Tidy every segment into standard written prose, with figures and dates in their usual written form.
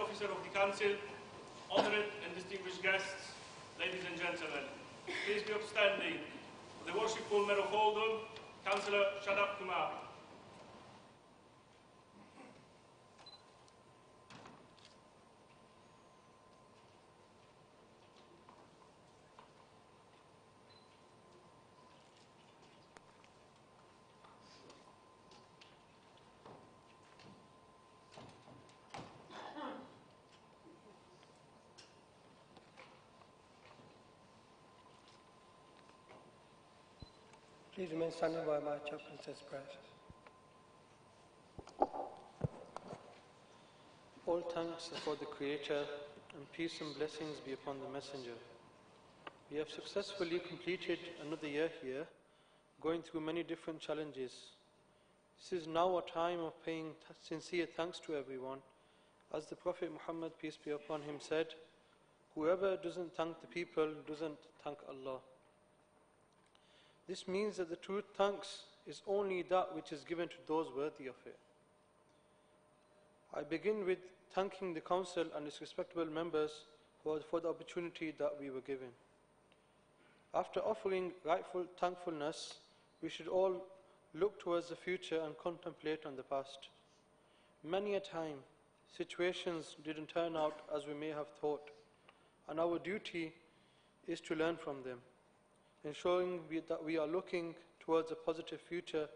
Officer of the Council, honoured and distinguished guests, ladies and gentlemen, please be upstanding for the Worshipful Mayor of Oldham, Councillor Shadab Kumar. Please remain standing while my chaplain says prayers. All thanks are for the Creator, and peace and blessings be upon the Messenger. We have successfully completed another year here, going through many different challenges. This is now a time of paying sincere thanks to everyone. As the Prophet Muhammad, peace be upon him, said, "Whoever doesn't thank the people doesn't thank Allah." This means that the true thanks is only that which is given to those worthy of it. I begin with thanking the Council and its respectable members for the opportunity that we were given. After offering rightful thankfulness, we should all look towards the future and contemplate on the past. Many a time, situations didn't turn out as we may have thought, and our duty is to learn from them, ensuring that we are looking towards a positive future,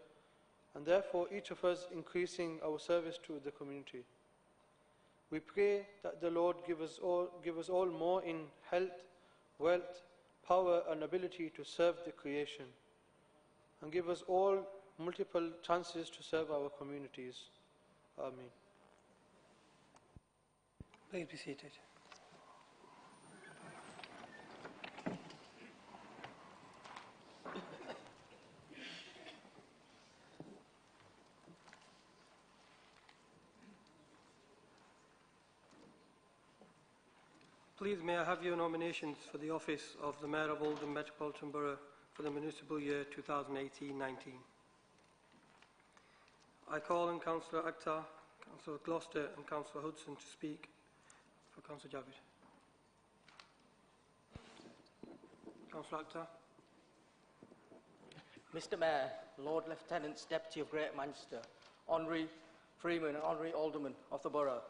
and therefore each of us increasing our service to the community. We pray that the Lord give us all more in health, wealth, power and ability to serve the creation, and give us all multiple chances to serve our communities. Amen. Please be seated. Please, may I have your nominations for the office of the Mayor of Oldham Metropolitan Borough for the municipal year 2018-19. I call on Councillor Akhtar, Councillor Gloucester and Councillor Hudson to speak for Councillor Javid. Councillor Akhtar. Mr Mayor, Lord Lieutenants, Deputy of Greater Manchester, Honorary Freeman and Honorary Aldermen of the Borough,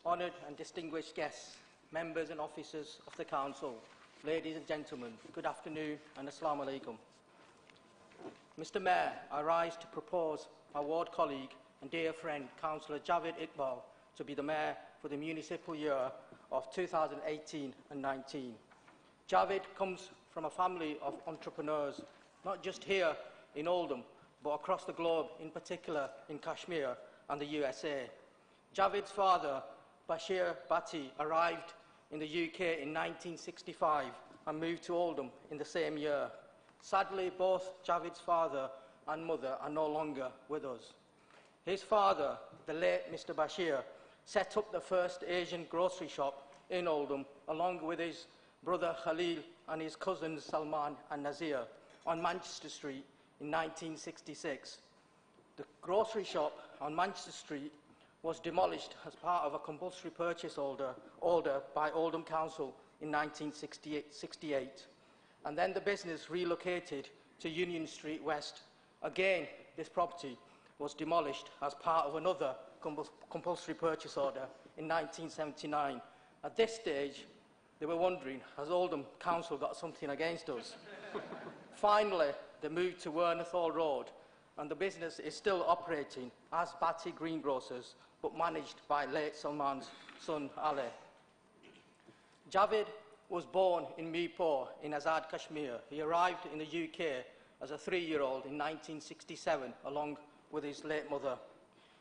honoured and distinguished guests, members and officers of the Council, ladies and gentlemen, good afternoon and Assalamu alaikum. Mr Mayor, I rise to propose my ward colleague and dear friend, Councillor Javid Iqbal, to be the Mayor for the municipal year of 2018 and 19. Javid comes from a family of entrepreneurs, not just here in Oldham, but across the globe, in particular in Kashmir and the USA. Javid's father, Bashir Bhatti, arrived in the UK in 1965 and moved to Oldham in the same year. Sadly, both Javid's father and mother are no longer with us. His father, the late Mr Bashir, set up the first Asian grocery shop in Oldham, along with his brother Khalil and his cousins Salman and Nazir, on Manchester Street in 1966. The grocery shop on Manchester Street was demolished as part of a compulsory purchase order by Oldham Council in 1968, and then the business relocated to Union Street West. Again, this property was demolished as part of another compulsory purchase order in 1979. At this stage, they were wondering, has Oldham Council got something against us? Finally, they moved to Wernethall Road, and the business is still operating as Bhatti Greengrocers, but managed by late Salman's son Ali. Javid was born in Mirpur in Azad, Kashmir. He arrived in the UK as a 3-year-old in 1967, along with his late mother.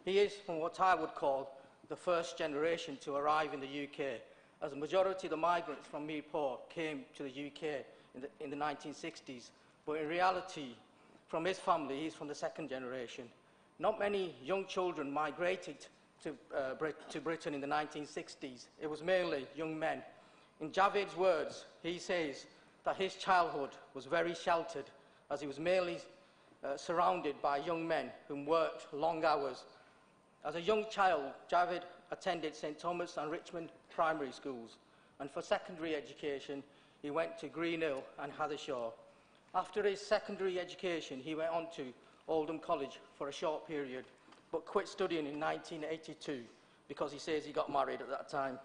He is from what I would call the first generation to arrive in the UK, as a majority of the migrants from Mirpur came to the UK in the 1960s. But in reality, from his family, he's from the second generation. Not many young children migrated to Britain in the 1960s. It was mainly young men. In Javid's words, he says that his childhood was very sheltered, as he was mainly surrounded by young men who worked long hours. As a young child, Javid attended St Thomas and Richmond primary schools, and for secondary education, he went to Greenhill and Hathershaw. After his secondary education, he went on to Oldham College for a short period, but quit studying in 1982 because he says he got married at that time.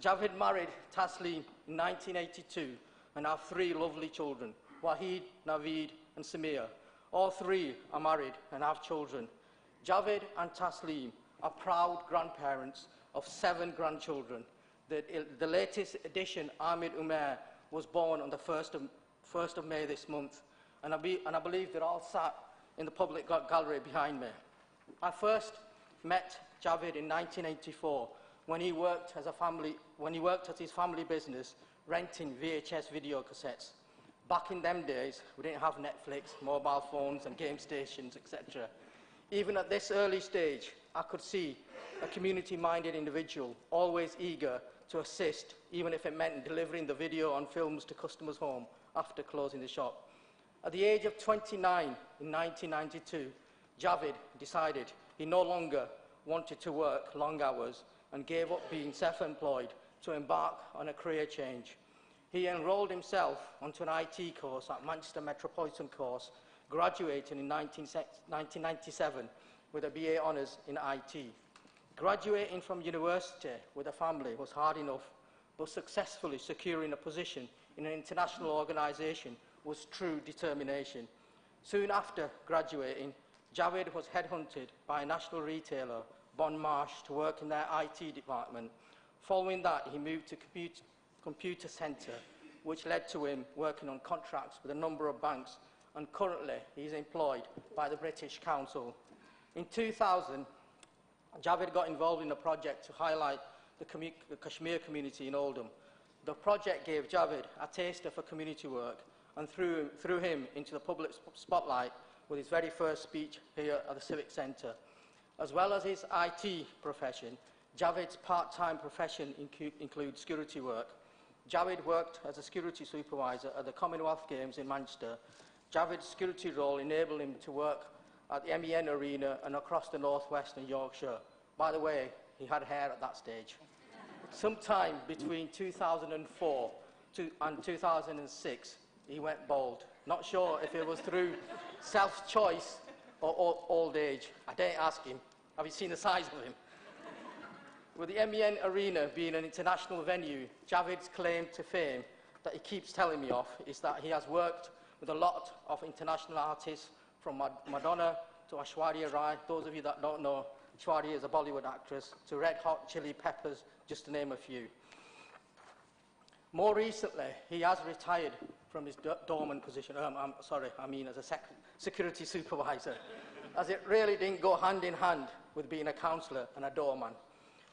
Javed married Taslim in 1982 and have 3 lovely children, Wahid, Naveed and Samir. All 3 are married and have children. Javed and Taslim are proud grandparents of 7 grandchildren. The latest addition, Ahmed Umair, was born on the 1st of May this month, and I believe they're all sat in the public gallery behind me. I first met Javed in 1984 when he worked at his family business renting VHS video cassettes. Back in them days, we didn't have Netflix, mobile phones and game stations, etc. Even at this early stage, I could see a community-minded individual, always eager to assist, even if it meant delivering the video and films to customers' home after closing the shop. At the age of 29 in 1992, Javed decided he no longer wanted to work long hours and gave up being self-employed to embark on a career change. He enrolled himself onto an IT course at Manchester Metropolitan Course, graduating in 1997 with a BA Honours in IT. Graduating from university with a family was hard enough, but successfully securing a position in an international organisation was true determination. Soon after graduating, Javed was headhunted by a national retailer, Bon Marsh, to work in their IT department. Following that, he moved to Computer Centre, which led to him working on contracts with a number of banks, and currently he is employed by the British Council. In 2000, Javed got involved in a project to highlight the Kashmir community in Oldham. The project gave Javed a taster for community work and threw him into the public spotlight with his very first speech here at the Civic Centre. As well as his IT profession, Javed's part-time profession includes security work. Javed worked as a security supervisor at the Commonwealth Games in Manchester. Javed's security role enabled him to work at the MEN Arena and across the northwest and Yorkshire. By the way, he had hair at that stage. Sometime between 2004 and 2006, he went bald. Not sure if it was through self-choice or old age. I didn't ask him. Have you seen the size of him? With the MEN Arena being an international venue, Javed's claim to fame that he keeps telling me of is that he has worked with a lot of international artists, from Madonna to Aishwarya Rai. Those of you that don't know, Aishwarya is a Bollywood actress, to Red Hot Chili Peppers, just to name a few. More recently, he has retired from his doorman position, as a security supervisor, as it really didn't go hand in hand with being a councillor and a doorman.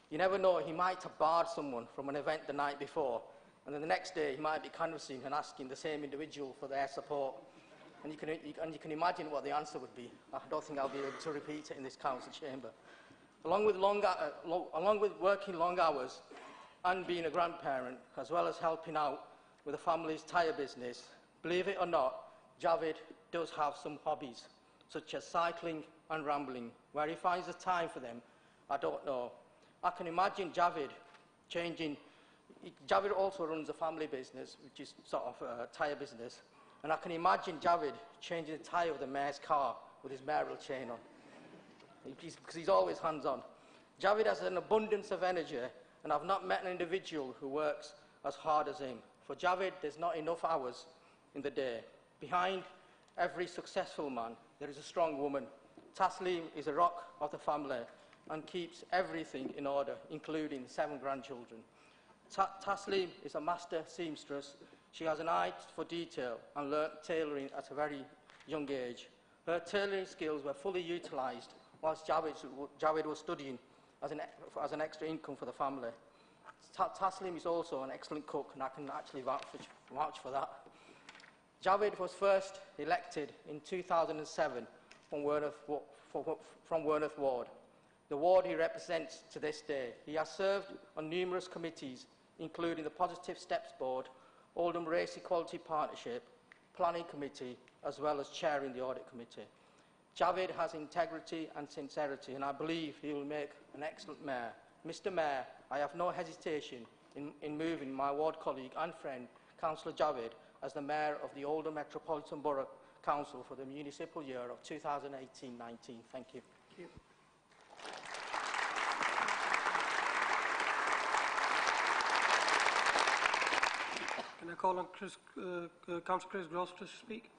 You never know, he might have barred someone from an event the night before, and then the next day he might be canvassing and asking the same individual for their support. And you can imagine what the answer would be. I don't think I'll be able to repeat it in this council chamber. Along with working long hours and being a grandparent, as well as helping out with the family's tyre business, believe it or not, Javed does have some hobbies, such as cycling and rambling. Where he finds the time for them, I don't know. I can imagine Javed changing. Javed also runs a family business, which is sort of a tyre business. And I can imagine Javed changing the tyre of the mayor's car with his mayoral chain on, because he's always hands-on. Javed has an abundance of energy, and I've not met an individual who works as hard as him. For Javed, there's not enough hours in the day. Behind every successful man, there is a strong woman. Taslim is a rock of the family and keeps everything in order, including 7 grandchildren. Taslim is a master seamstress. She has an eye for detail and learnt tailoring at a very young age. Her tailoring skills were fully utilised whilst Javed was studying as an extra income for the family. Taslim is also an excellent cook, and I can actually vouch for that. Javed was first elected in 2007 from Wornath Ward, the ward he represents to this day. He has served on numerous committees, including the Positive Steps Board, Oldham Race Equality Partnership, Planning Committee, as well as chairing the Audit Committee. Javed has integrity and sincerity, and I believe he will make an excellent mayor. Mr Mayor, I have no hesitation in moving my ward colleague and friend, Councillor Javed, as the Mayor of the Oldham Metropolitan Borough Council for the municipal year of 2018-19. Thank you. Thank you. Can I call on Councillor Chris Gross to speak?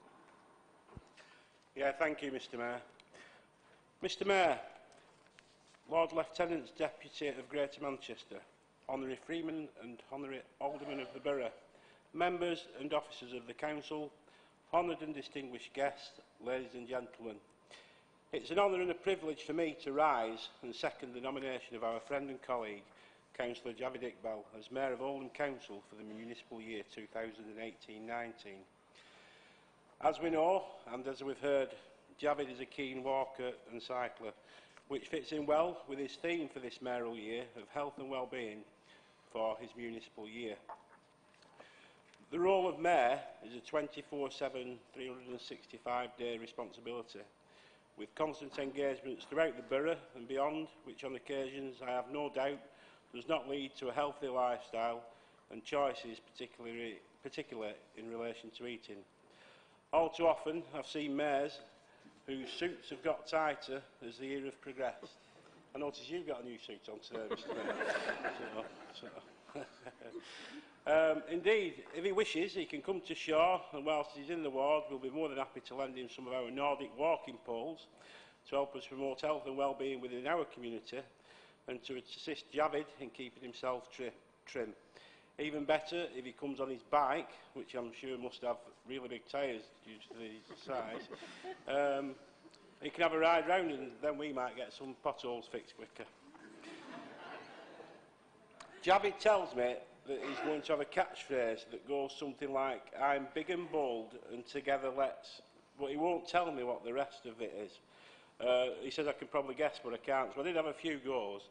Yeah, thank you, Mr Mayor. Mr Mayor, Lord Lieutenant's Deputy of Greater Manchester, Honorary Freeman and Honorary Alderman of the Borough, members and officers of the Council, honoured and distinguished guests, ladies and gentlemen. It's an honour and a privilege for me to rise and second the nomination of our friend and colleague, Councillor Javed Iqbal, as Mayor of Oldham Council for the municipal year 2018-19. As we know, and as we've heard, Javed is a keen walker and cycler, which fits in well with his theme for this mayoral year of health and well-being for his municipal year. The role of Mayor is a 24/7, 365-day responsibility, with constant engagements throughout the borough and beyond, which on occasions I have no doubt does not lead to a healthy lifestyle and choices, particularly in relation to eating. All too often, I've seen mayors whose suits have got tighter as the year has progressed. I notice you've got a new suit on today, Mr Mayor. Indeed, if he wishes, he can come to shore, and whilst he's in the ward, we'll be more than happy to lend him some of our Nordic walking poles to help us promote health and well-being within our community, and to assist Javed in keeping himself trim. Even better if he comes on his bike, which I'm sure must have really big tyres due to the size. He can have a ride round and then we might get some potholes fixed quicker. Javed tells me that he's going to have a catchphrase that goes something like, "I'm big and bold and together let's," but he won't tell me what the rest of it is. He says I can probably guess, but I can't. So I did have a few goes.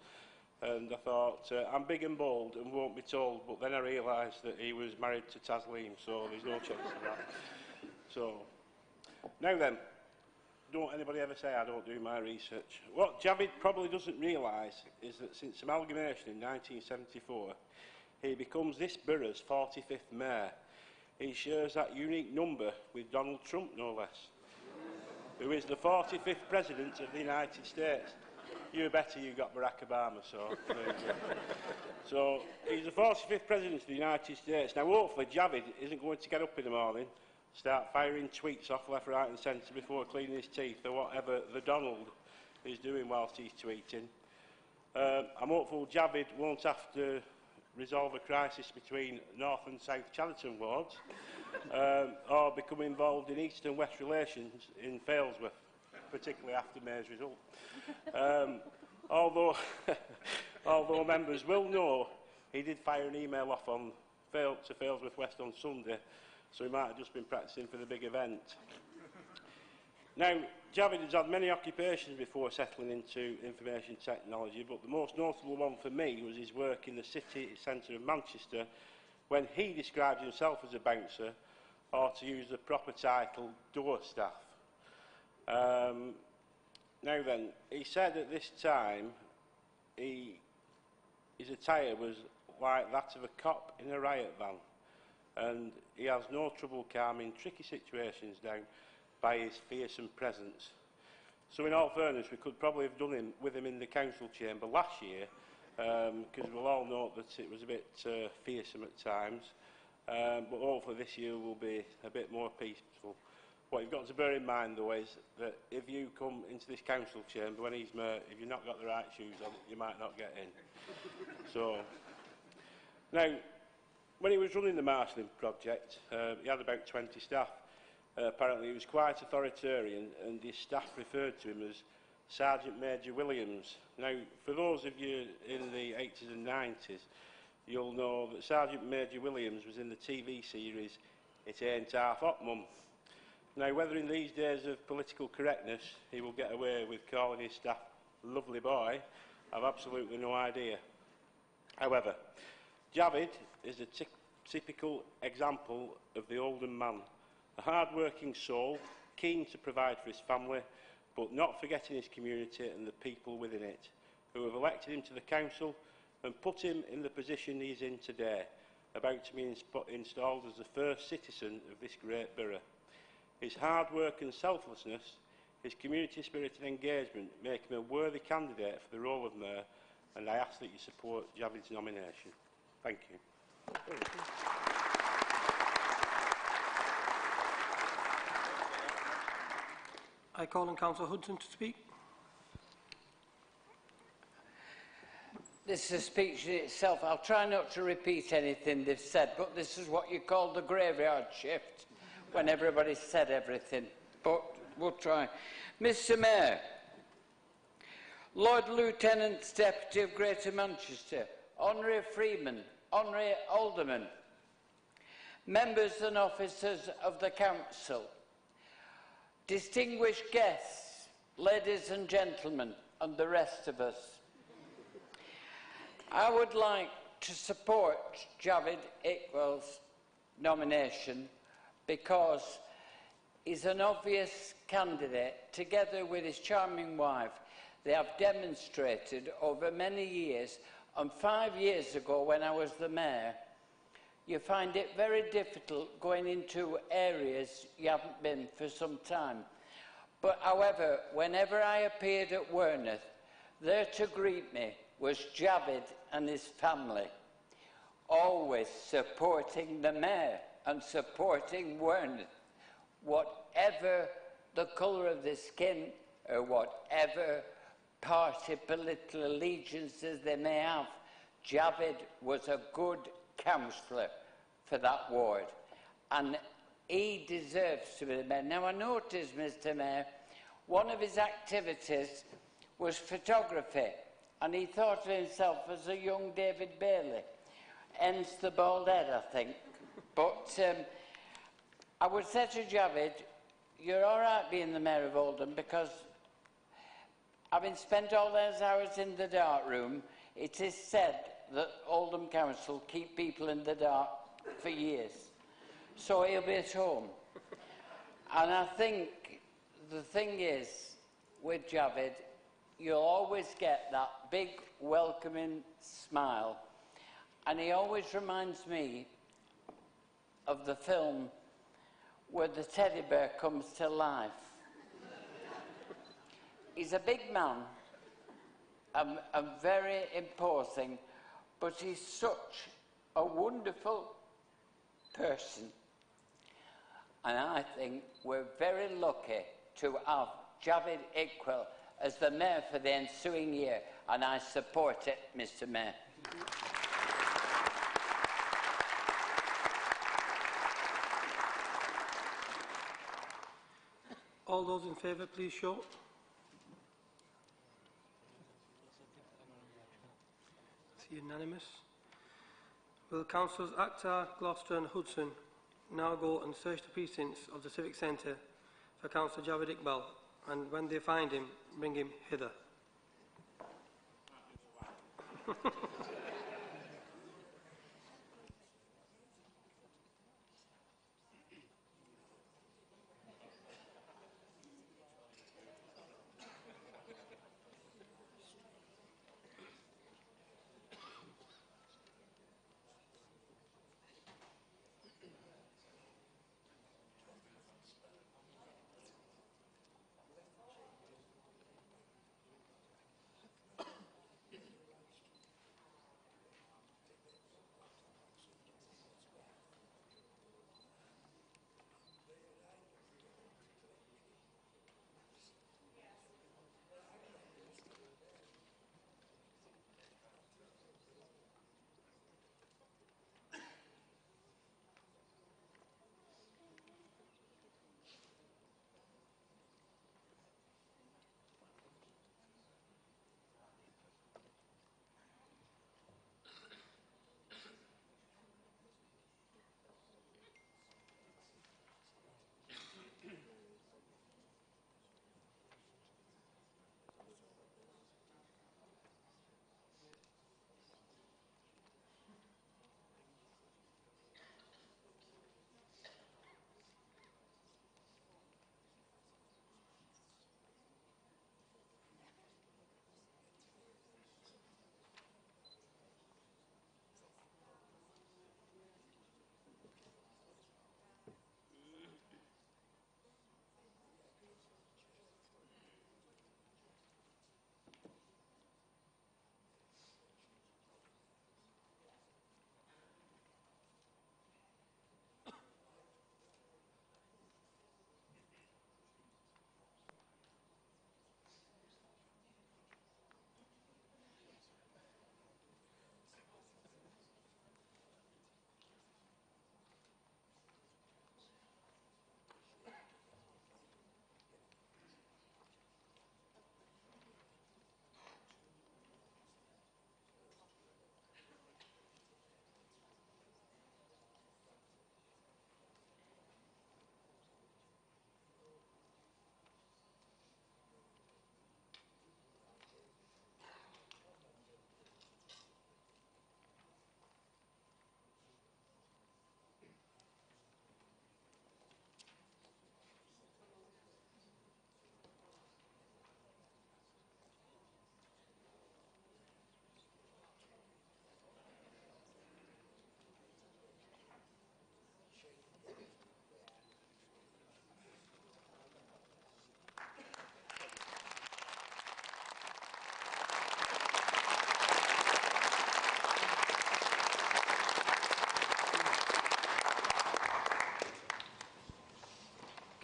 And I thought, I'm big and bold and won't be told, but then I realised that he was married to Taslim, so there's no chance of that. So, now then, don't anybody ever say I don't do my research. What Javed probably doesn't realise is that since amalgamation in 1974, he becomes this borough's 45th mayor. He shares that unique number with Donald Trump, no less, who is the 45th President of the United States. You better you got Barack Obama, so there you go. So he's the 45th President of the United States. Now, hopefully, Javed isn't going to get up in the morning, start firing tweets off left, right and centre before cleaning his teeth or whatever the Donald is doing whilst he's tweeting. I'm hopeful Javed won't have to resolve a crisis between North and South Chatterton wards or become involved in East and West relations in Failsworth, particularly after May's result. Although members will know he did fire an email off on to Failsworth West on Sunday, so he might have just been practising for the big event. Now, Javed has had many occupations before settling into information technology, but the most notable one for me was his work in the city centre of Manchester, when he described himself as a bouncer, or to use the proper title, door staff. Now then, he said at this time his attire was like that of a cop in a riot van, and he has no trouble calming tricky situations down by his fearsome presence. So in all fairness, we could probably have done him with him in the council chamber last year, because we'll all know that it was a bit fearsome at times, but hopefully this year will be a bit more peaceful. What you've got to bear in mind, though, is that if you come into this council chamber when he's mayor, if you've not got the right shoes on, you might not get in. So, now, when he was running the marshalling project, he had about 20 staff. Apparently, he was quite authoritarian, and his staff referred to him as Sergeant Major Williams. Now, for those of you in the 80s and 90s, you'll know that Sergeant Major Williams was in the TV series It Ain't Half Hot, Mum. Now, whether in these days of political correctness he will get away with calling his staff lovely boy, I've absolutely no idea. However, Javed is a typical example of the Oldham man, a hard-working soul, keen to provide for his family, but not forgetting his community and the people within it, who have elected him to the council and put him in the position he is in today, about to be installed as the first citizen of this great borough. His hard work and selflessness, his community spirit and engagement make him a worthy candidate for the role of Mayor, and I ask that you support Javid's nomination. Thank you. I call on Councillor Hudson to speak. This is a speech in itself. I'll try not to repeat anything they've said, but this is what you call the graveyard shift, when everybody's said everything. But we'll try. Mr. Mayor, Lord Lieutenant Deputy of Greater Manchester, Honorary Freeman, Honorary Alderman, members and officers of the Council, distinguished guests, ladies and gentlemen, and the rest of us. I would like to support Javid Iqbal's nomination because he's an obvious candidate. Together with his charming wife, they have demonstrated over many years, and 5 years ago when I was the mayor, you find it very difficult going into areas you haven't been for some time. But however, whenever I appeared at Werneth, there to greet me was Javid and his family, always supporting the mayor and supporting Werneth, whatever the colour of the skin or whatever party political allegiances they may have. Javid was a good councillor for that ward, and he deserves to be the mayor. Now, I noticed, Mr. Mayor, one of his activities was photography, and he thought of himself as a young David Bailey, hence the bald head, I think. But I would say to Javid, you're all right being the Mayor of Oldham, because having spent all those hours in the dark room, it is said that Oldham Council keep people in the dark for years. So he'll be at home. And I think the thing is, with Javid, you'll always get that big welcoming smile. And he always reminds me of the film where the teddy bear comes to life. He's a big man and very imposing, but he's such a wonderful person. And I think we're very lucky to have Javid Iqbal as the Mayor for the ensuing year, and I support it, Mr. Mayor. All those in favour, please show. It's unanimous. Will Councillors Akhtar, Gloucester and Hudson now go and search the precincts of the Civic Centre for Councillor Javid Iqbal, and when they find him, bring him hither.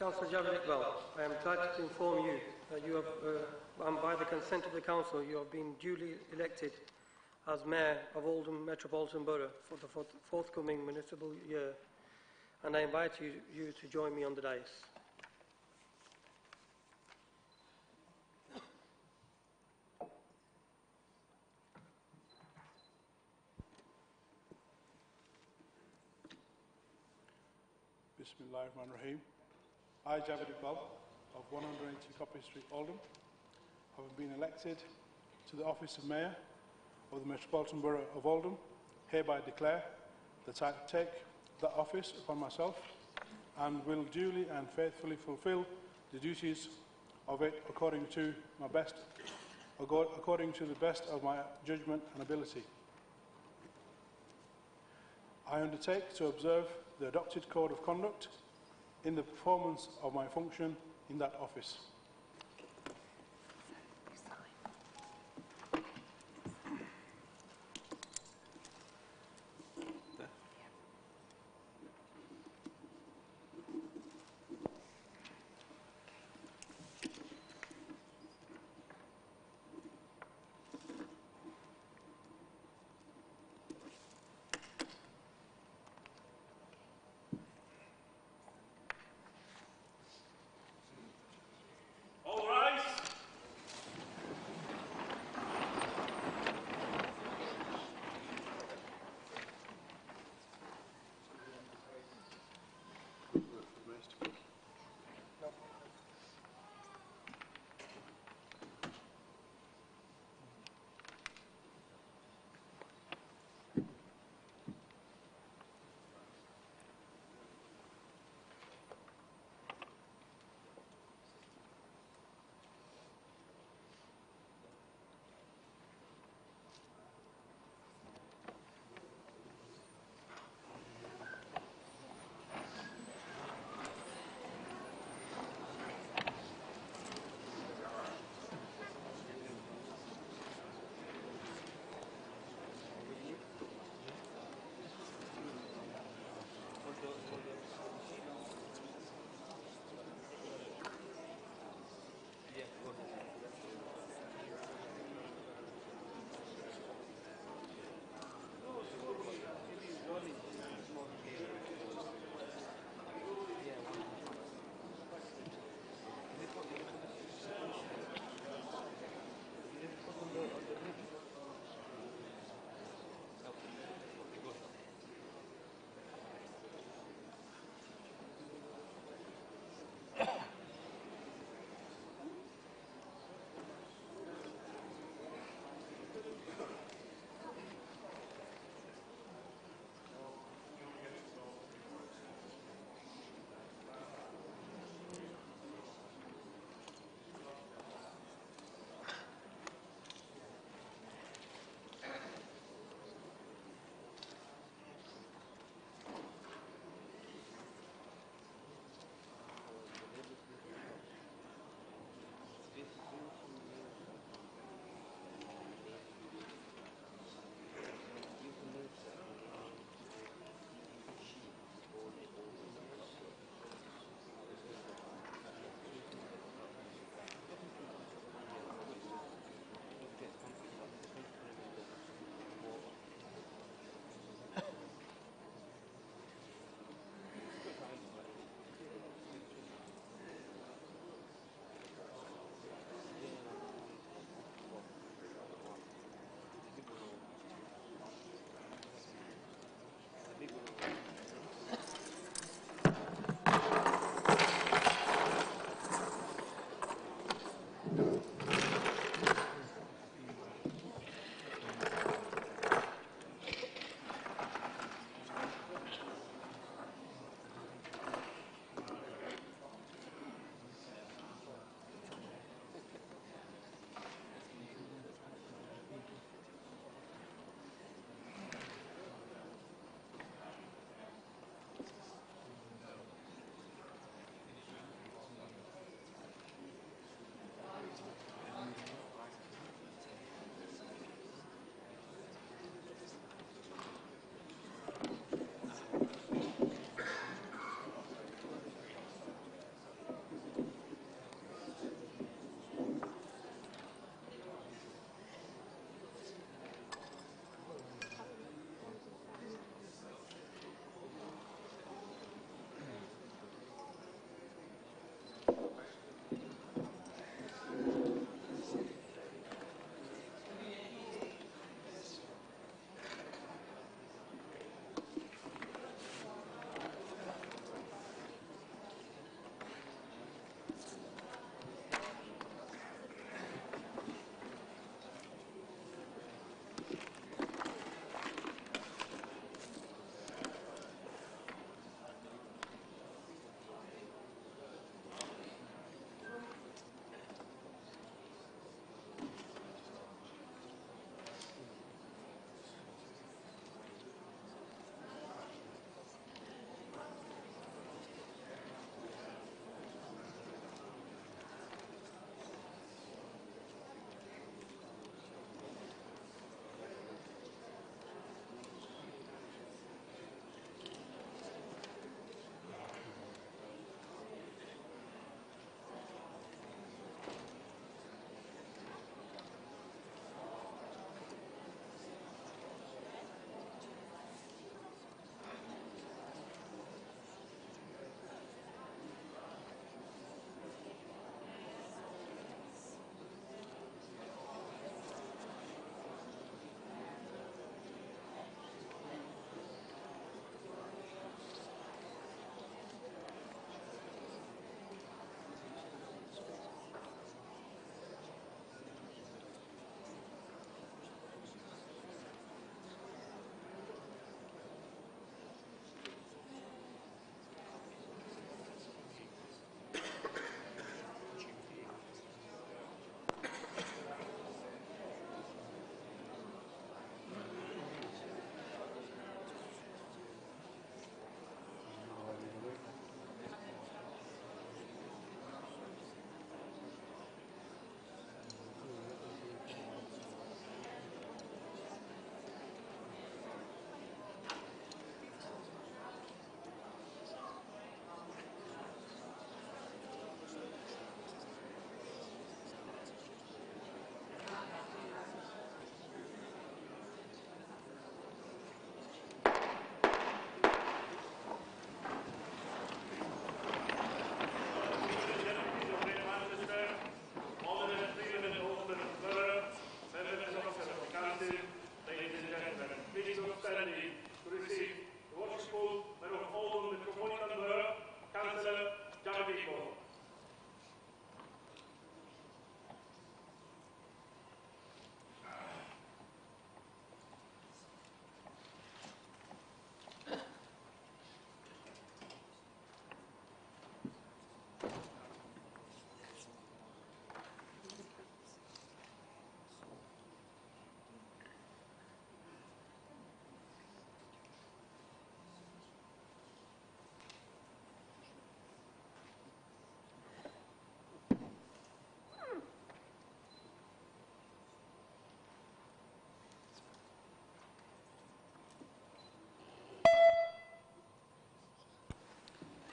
Councillor Javid Iqbal, I am delighted to inform you that you have, and by the consent of the Council, you have been duly elected as Mayor of Oldham Metropolitan Borough for the forthcoming municipal year, and I invite you to join me on the dais. Bismillahirrahmanirrahim. I, Javid Iqbal, of 180 Copy Street, Oldham, having been elected to the office of Mayor of the Metropolitan Borough of Oldham, hereby declare that I take that office upon myself and will duly and faithfully fulfil the duties of it according to the best of my judgment and ability. I undertake to observe the adopted code of conduct in the performance of my function in that office.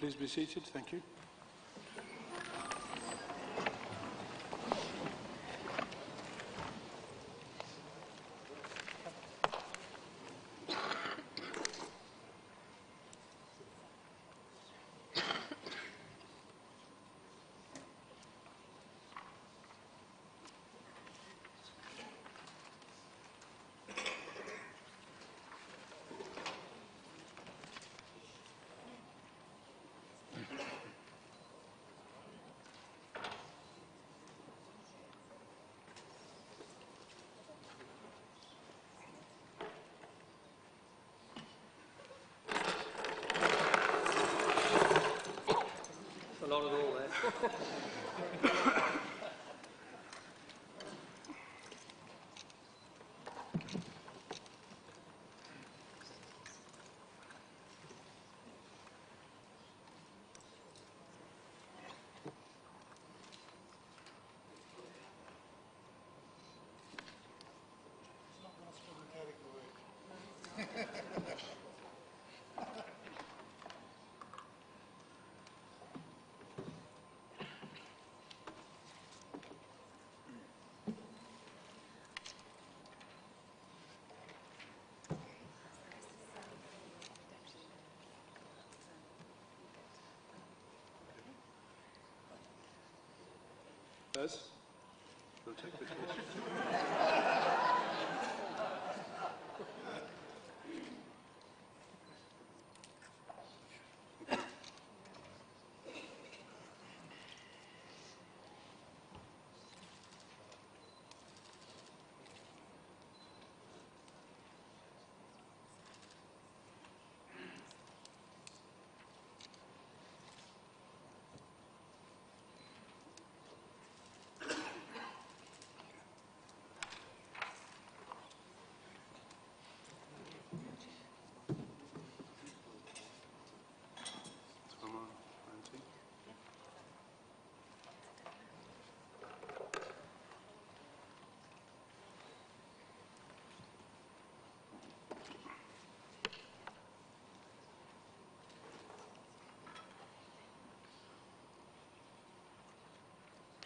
Please be seated. Thank you. A lot of all there. Bez, you'll take this, please.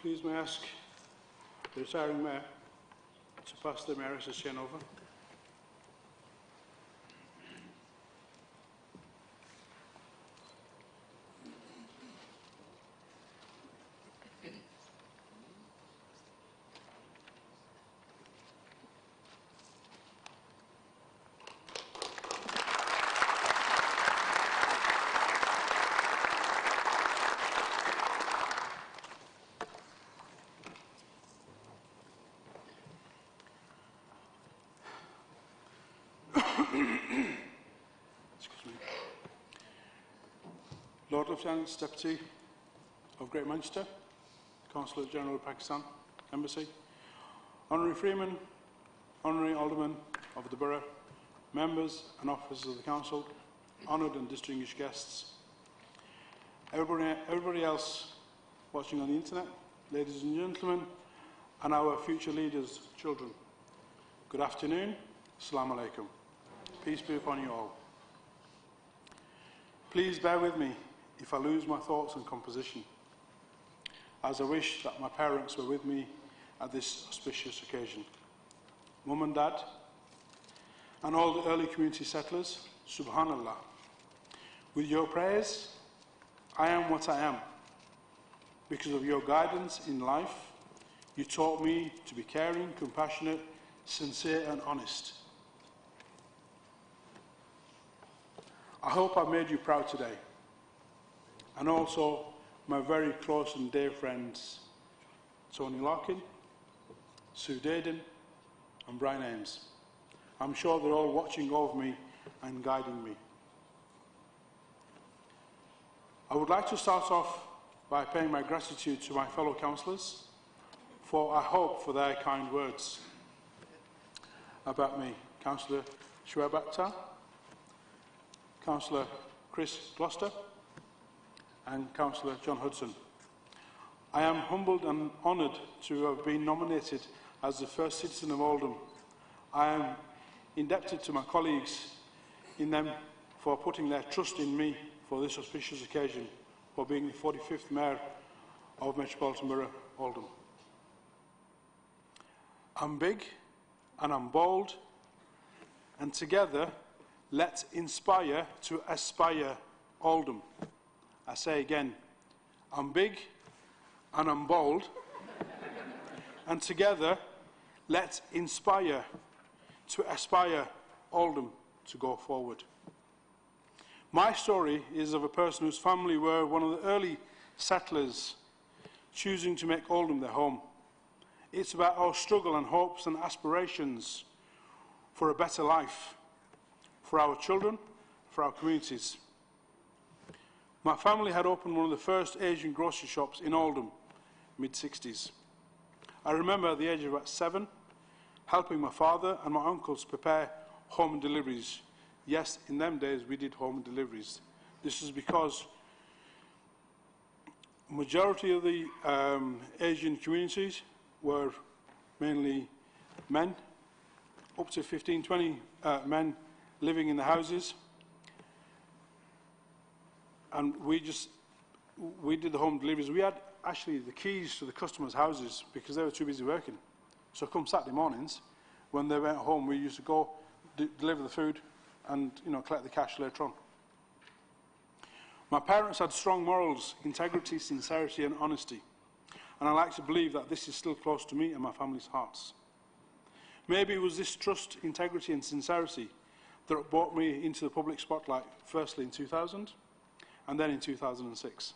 Please may I ask the retiring Mayor to pass the Mayor's chain over. Excuse me. Lord Lieutenant Deputy of Great Manchester, Consulate General of Pakistan Embassy, Honorary Freeman, Honorary Alderman of the Borough, members and officers of the Council, honoured and distinguished guests, everybody else watching on the internet, ladies and gentlemen, and our future leaders' children. Good afternoon. Assalamu alaikum. Peace be upon you all. Please bear with me if I lose my thoughts and composition, as I wish that my parents were with me at this auspicious occasion. Mum and Dad, and all the early community settlers, Subhanallah. With your prayers, I am what I am. Because of your guidance in life, you taught me to be caring, compassionate, sincere and honest. I hope I've made you proud today. And also my very close and dear friends, Tony Larkin, Sue Daden and Brian Ames. I'm sure they're all watching over me and guiding me. I would like to start off by paying my gratitude to my fellow councillors for, I hope, for their kind words about me. Councillor Shuaib Akhtar, Councillor Chris Gloucester and Councillor John Hudson. I am humbled and honoured to have been nominated as the first citizen of Oldham. I am indebted to my colleagues in them for putting their trust in me for this auspicious occasion for being the 45th Mayor of Metropolitan Borough, Oldham. I'm big and I'm bold, and together let's inspire to aspire Oldham. I say again, I'm big and I'm bold, and together let's inspire to aspire Oldham to go forward. My story is of a person whose family were one of the early settlers choosing to make Oldham their home. It's about our struggle and hopes and aspirations for a better life, for our children, for our communities. My family had opened one of the first Asian grocery shops in Oldham, mid-60s. I remember at the age of about 7, helping my father and my uncles prepare home deliveries. Yes, in them days we did home deliveries. This is because the majority of the Asian communities were mainly men, up to 15, 20 men living in the houses. And we did the home deliveries. We had actually the keys to the customers' houses because they were too busy working. So come Saturday mornings, when they went home, we used to go deliver the food and collect the cash later on. My parents had strong morals, integrity, sincerity and honesty. And I like to believe that this is still close to me and my family's hearts. Maybe it was this trust, integrity and sincerity that brought me into the public spotlight, firstly in 2000 and then in 2006.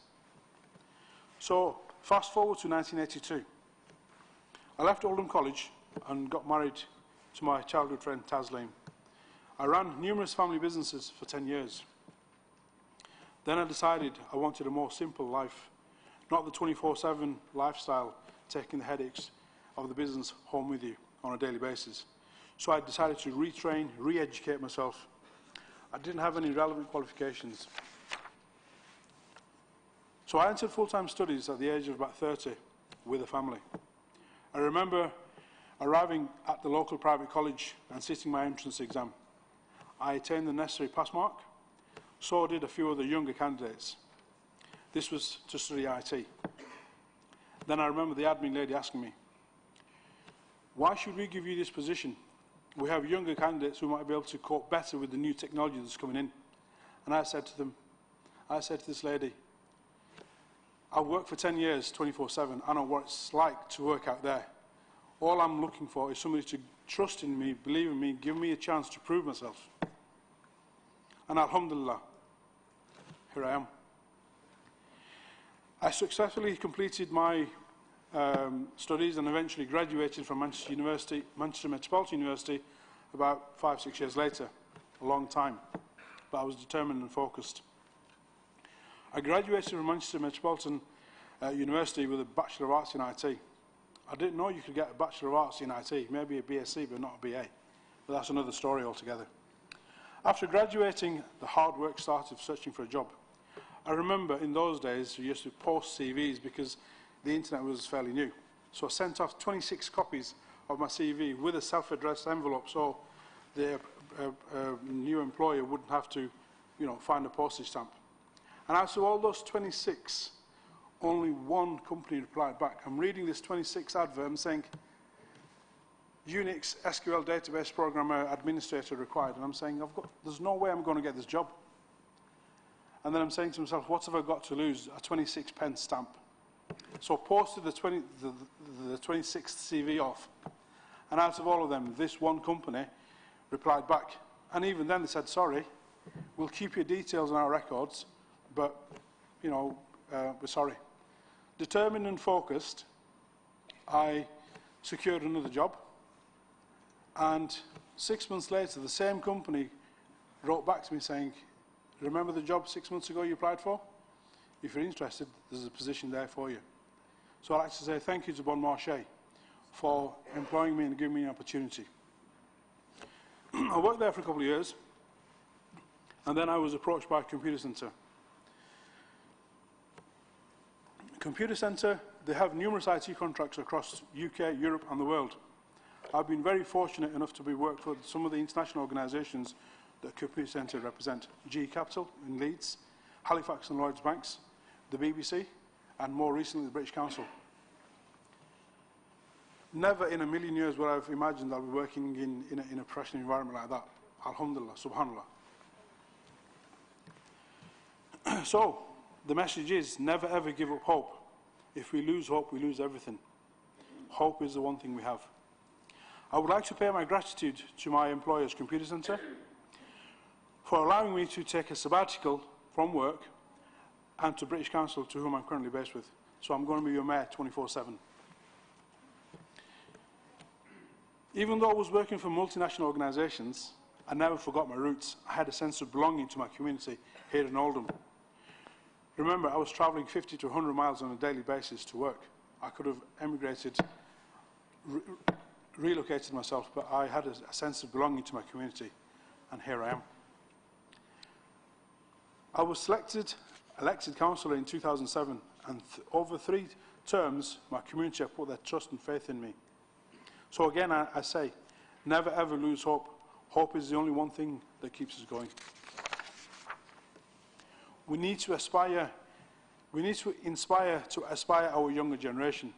So, fast forward to 1982. I left Oldham College and got married to my childhood friend Taslim. I ran numerous family businesses for 10 years. Then I decided I wanted a more simple life, not the 24/7 lifestyle, taking the headaches of the business home with you on a daily basis. So I decided to retrain, re-educate myself. I didn't have any relevant qualifications. So I entered full-time studies at the age of about 30 with a family. I remember arriving at the local private college and sitting my entrance exam. I attained the necessary pass mark, so did a few other younger candidates. This was to study IT. Then I remember the admin lady asking me, "Why should we give you this position? We have younger candidates who might be able to cope better with the new technology that's coming in." And I said to this lady, "I've worked for 10 years, 24/7. I know what it's like to work out there. All I'm looking for is somebody to trust in me, believe in me, give me a chance to prove myself." And alhamdulillah, here I am. I successfully completed my studies and eventually graduated from Manchester Metropolitan University about 5-6 years later, a long time, but I was determined and focused. I graduated from Manchester Metropolitan University with a Bachelor of Arts in IT. I didn't know you could get a Bachelor of Arts in IT, maybe a BSc, but not a BA. But that's another story altogether. After graduating, the hard work started searching for a job. I remember in those days, we used to post CVs because the internet was fairly new. So I sent off 26 copies of my CV with a self-addressed envelope so the new employer wouldn't have to, find a postage stamp. And out of all those 26, only one company replied back. I'm reading this 26 advert and saying, Unix SQL database programmer administrator required. And I'm saying, there's no way I'm going to get this job. And then I'm saying to myself, what have I got to lose? A 26 pence stamp. So I posted the 26th CV off. And out of all of them, this one company replied back. And even then they said, sorry, we'll keep your details in our records, but, we're sorry. Determined and focused, I secured another job. And 6 months later, the same company wrote back to me saying, remember the job 6 months ago you applied for? If you're interested, there's a position there for you. So I'd like to say thank you to Bon Marché for employing me and giving me an opportunity. I worked there for a couple of years, and then I was approached by a computer centre. Computer centre, they have numerous IT contracts across UK, Europe and the world. I've been very fortunate enough to be worked for some of the international organisations that Computer Centre represent. GE Capital in Leeds, Halifax and Lloyds Banks, the BBC, and more recently the British Council. Never in a million years would I have imagined I'll be working in a professional environment like that. Alhamdulillah, subhanallah. So, the message is never ever give up hope. If we lose hope, we lose everything. Hope is the one thing we have. I would like to pay my gratitude to my employer's computer centre for allowing me to take a sabbatical from work and to British Council, to whom I'm currently based with. So I'm going to be your mayor 24/7. Even though I was working for multinational organisations, I never forgot my roots. I had a sense of belonging to my community here in Oldham. Remember, I was travelling 50 to 100 miles on a daily basis to work. I could have emigrated, relocated myself, but I had a sense of belonging to my community, and here I am. I was elected councillor in 2007, and over 3 terms, my community have put their trust and faith in me. So again, I say, never ever lose hope. Hope is the only one thing that keeps us going. We need to inspire our younger generation.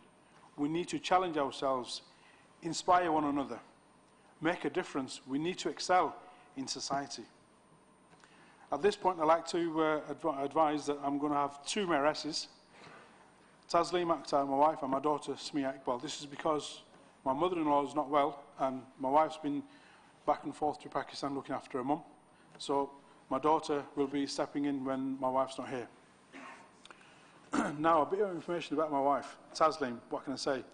We need to challenge ourselves, inspire one another, make a difference. We need to excel in society. At this point, I'd like to advise that I'm going to have 2 mayoresses, Tasleem Akhtar, my wife, and my daughter, Smia Iqbal. This is because my mother-in-law is not well, and my wife's been back and forth to Pakistan looking after her mum. So my daughter will be stepping in when my wife's not here. Now, a bit of information about my wife, Tasleem. What can I say?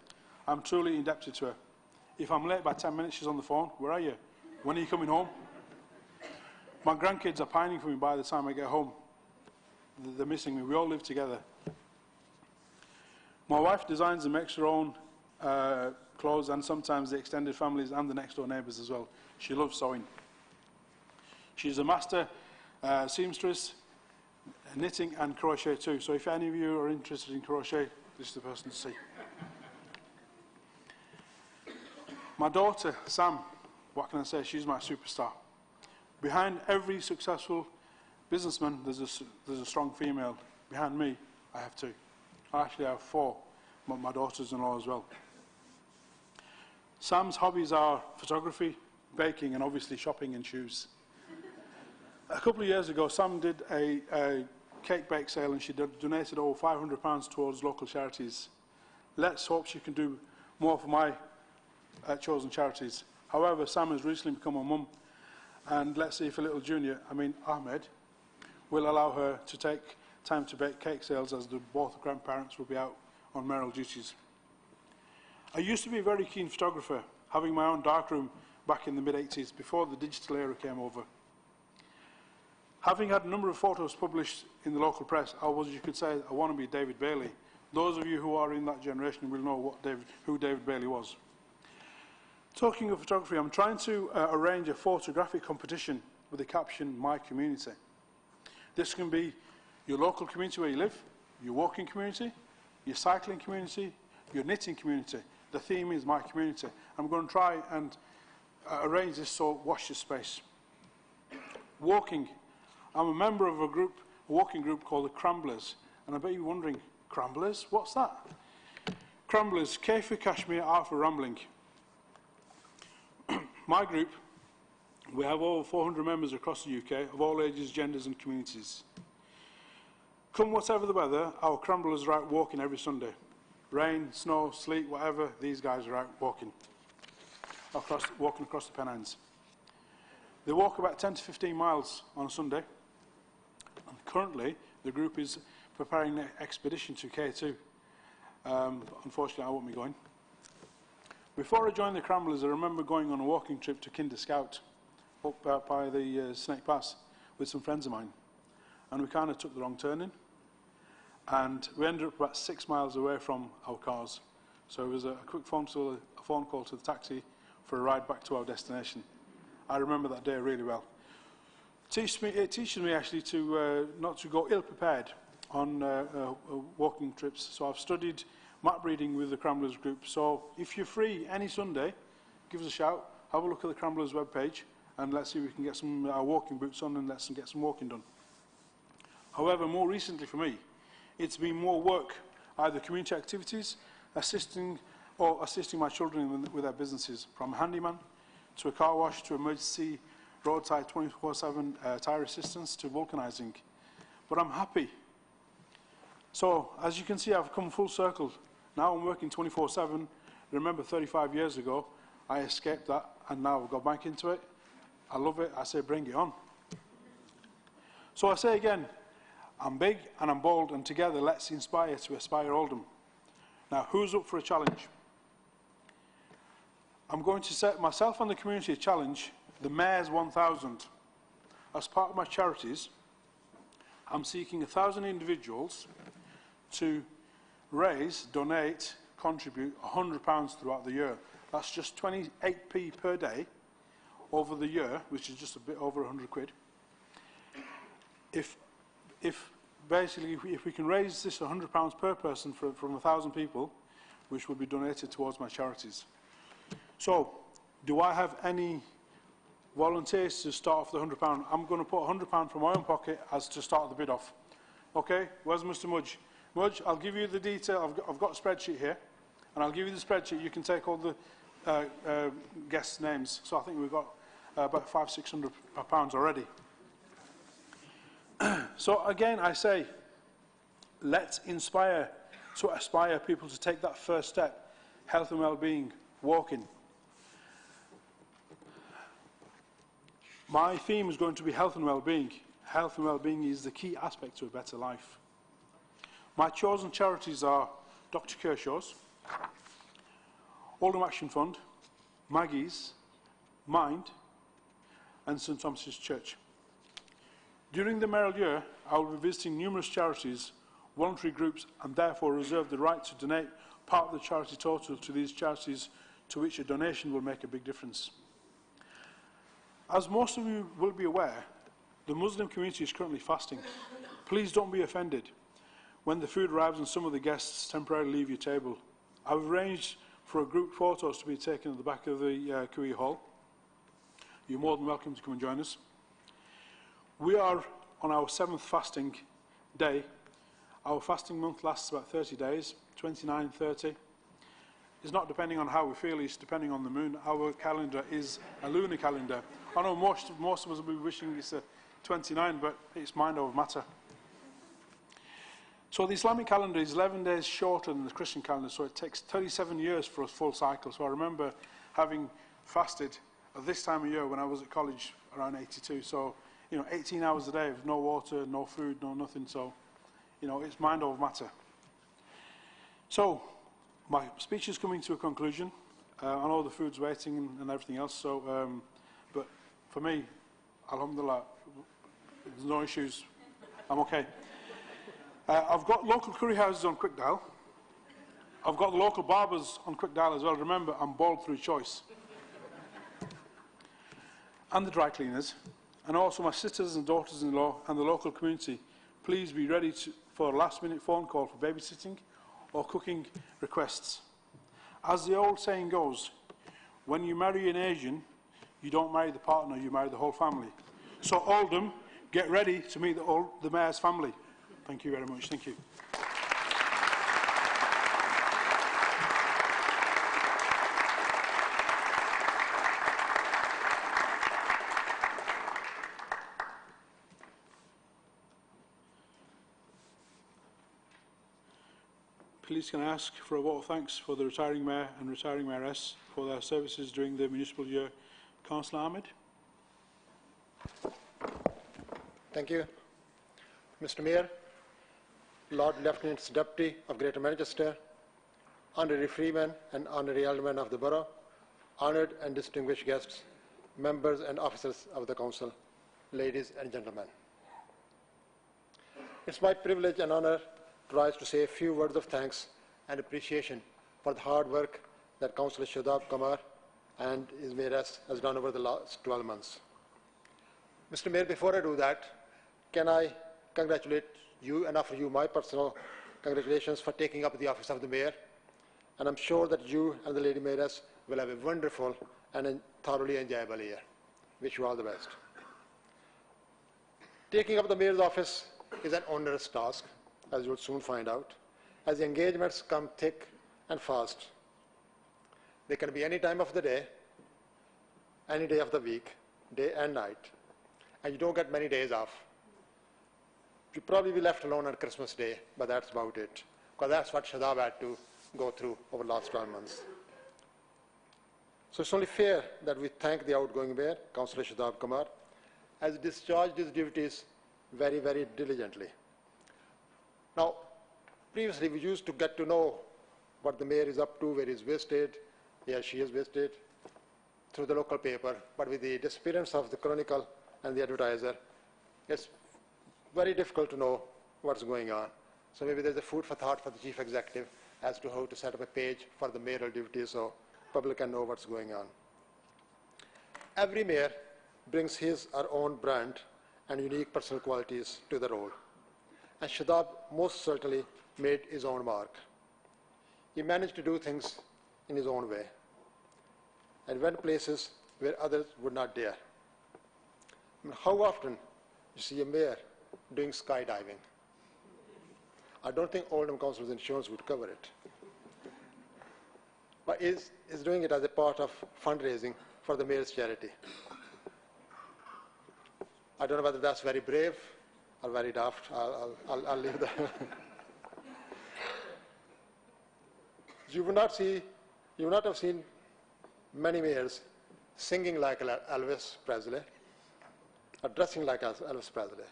I'm truly indebted to her. If I'm late by 10 minutes, she's on the phone. Where are you? When are you coming home? My grandkids are pining for me by the time I get home. They're missing me. We all live together. My wife designs and makes her own clothes, and sometimes the extended families and the next door neighbours as well. She loves sewing. She's a master seamstress, knitting and crochet too. So if any of you are interested in crochet, this is the person to see. My daughter, Sam, what can I say? She's my superstar. Behind every successful businessman, there's a strong female. Behind me, I have 2. I actually have 4, but my daughters-in-law as well. Sam's hobbies are photography, baking, and obviously shopping and shoes. A couple of years ago, Sam did a cake bake sale, and she donated over £500 towards local charities. Let's hope she can do more for my chosen charities. However, Sam has recently become a mum, and let's see if a little junior, Ahmed, will allow her to take time to bake cake sales, as both grandparents will be out on mayoral duties. I used to be a very keen photographer, having my own darkroom back in the mid-80s, before the digital era came over. Having had a number of photos published in the local press, I was, you could say, a wannabe David Bailey. Those of you who are in that generation will know who David Bailey was. Talking of photography, I'm trying to arrange a photographic competition with the caption, My Community. This can be your local community where you live, your walking community, your cycling community, your knitting community. The theme is My Community. I'm going to try and arrange this so watch this space. Walking. I'm a member of a walking group called the Cramblers. And I bet you're wondering, Cramblers? What's that? Cramblers, K for Kashmir, R for Rambling. My group, we have over 400 members across the UK, of all ages, genders and communities. Come whatever the weather, our Cramblers are out walking every Sunday. Rain, snow, sleet, whatever, these guys are out walking across the Pennines. They walk about 10 to 15 miles on a Sunday. And currently, the group is preparing an expedition to K2. Unfortunately, I won't be going. Before I joined the Cramblers, I remember going on a walking trip to Kinder Scout up by the Snake Pass with some friends of mine. And we kind of took the wrong turning. And we ended up about 6 miles away from our cars. So it was a quick phone call to the taxi for a ride back to our destination. I remember that day really well. It teaches me actually to not to go ill-prepared on walking trips. So I've studied map reading with the Cramblers group. So if you're free any Sunday, give us a shout, have a look at the Cramblers webpage, and let's see if we can get some walking boots on and let's get some walking done. However, more recently for me, it's been more work, either community activities, assisting my children with their businesses, from handyman to a car wash to emergency roadside 24/7 tyre assistance to vulcanising. But I'm happy. So, as you can see, I've come full circle. Now I'm working 24/7. Remember, 35 years ago, I escaped that, and now I've got back into it. I love it. I say, bring it on. So I say again, I'm big and I'm bold, and together let's inspire to aspire Oldham. Now, who's up for a challenge? I'm going to set myself and the community a challenge, the Mayor's 1,000. As part of my charities, I'm seeking 1,000 individuals to raise, donate, contribute £100 throughout the year. That's just 28p per day over the year, which is just a bit over 100 quid. If we can raise this £100 per person from 1,000 people, which will be donated towards my charities. So, do I have any volunteers to start off the £100? I'm going to put £100 from my own pocket as to start the bid off. Okay, where's Mr. Mudge? Mudge, I'll give you the detail. I've got a spreadsheet here, and I'll give you the spreadsheet. You can take all the guests' names. So I think we've got about £500–600 already. So again, I say, let's inspire to aspire people to take that first step. Health and well-being, walking. My theme is going to be health and well-being. Health and well-being is the key aspect to a better life. My chosen charities are Dr. Kershaw's, Oldham Action Fund, Maggie's, Mind, and St Thomas's Church. During the Mayoral year, I will be visiting numerous charities, voluntary groups, and therefore reserve the right to donate part of the charity total to these charities, to which a donation will make a big difference. As most of you will be aware, the Muslim community is currently fasting. Please don't be offended when the food arrives and some of the guests temporarily leave your table. I've arranged for a group photos to be taken at the back of the Kui Hall. You're more than welcome to come and join us. We are on our 7th fasting day. Our fasting month lasts about 30 days, 29, 30. It's not depending on how we feel, it's depending on the moon. Our calendar is a lunar calendar. I know most of us will be wishing it's a 29, but it's mind over matter. So the Islamic calendar is 11 days shorter than the Christian calendar, so it takes 37 years for a full cycle. So I remember having fasted at this time of year when I was at college around 82. So, 18 hours a day with no water, no food, no nothing. So, it's mind over matter. So, my speech is coming to a conclusion. I know the food's waiting and everything else. So, but for me, alhamdulillah, there's no issues. I'm okay. I've got local curry houses on quick dial. I've got the local barbers on quick dial as well. Remember, I'm bold through choice. And the dry cleaners. And also my sisters and daughters-in-law and the local community. Please be ready for a last-minute phone call for babysitting or cooking requests. As the old saying goes, when you marry an Asian, you don't marry the partner, you marry the whole family. So Oldham, get ready to meet the Mayor's family. Thank you very much. Thank you. Please can I ask for a vote of thanks for the retiring Mayor and retiring Mayoress for their services during the municipal year. Councillor Ahmed. Thank you. Mr Mayor, Lord Lieutenant's Deputy of Greater Manchester, Honorary Freemen and Honorary Aldermen of the Borough, honoured and distinguished guests, members and officers of the Council, ladies and gentlemen. It's my privilege and honour to rise to say a few words of thanks and appreciation for the hard work that Councillor Shadab Kamar and his Mayoress has done over the last 12 months. Mr Mayor, before I do that, can I congratulate you and offer you my personal congratulations for taking up the office of the Mayor. And I'm sure that you and the Lady Mayoress will have a wonderful and thoroughly enjoyable year. Wish you all the best. Taking up the Mayor's office is an onerous task, as you will soon find out, as the engagements come thick and fast. They can be any time of the day, any day of the week, day and night, and you don't get many days off. You'll probably be left alone on Christmas Day, but that's about it, because that's what Shadab had to go through over the last 12 months. So it's only fair that we thank the outgoing Mayor, Councillor Shadab Kumar, as he discharged his duties very, very diligently. Now, previously we used to get to know what the Mayor is up to, where he's wasted, yeah, she is wasted, through the local paper, but with the disappearance of the Chronicle and the Advertiser, it's very difficult to know what's going on. So maybe there's a food for thought for the Chief Executive as to how to set up a page for the mayoral duties so public can know what's going on. Every mayor brings his or own brand and unique personal qualities to the role. And Shadab most certainly made his own mark. He managed to do things in his own way and went places where others would not dare. I mean, how often you see a mayor doing skydiving? I don't think Oldham Council's insurance would cover it. But is doing it as a part of fundraising for the mayor's charity. I don't know whether that's very brave or very daft. I'll leave that. You would not have seen many mayors singing like Elvis Presley, or dressing like Elvis Presley,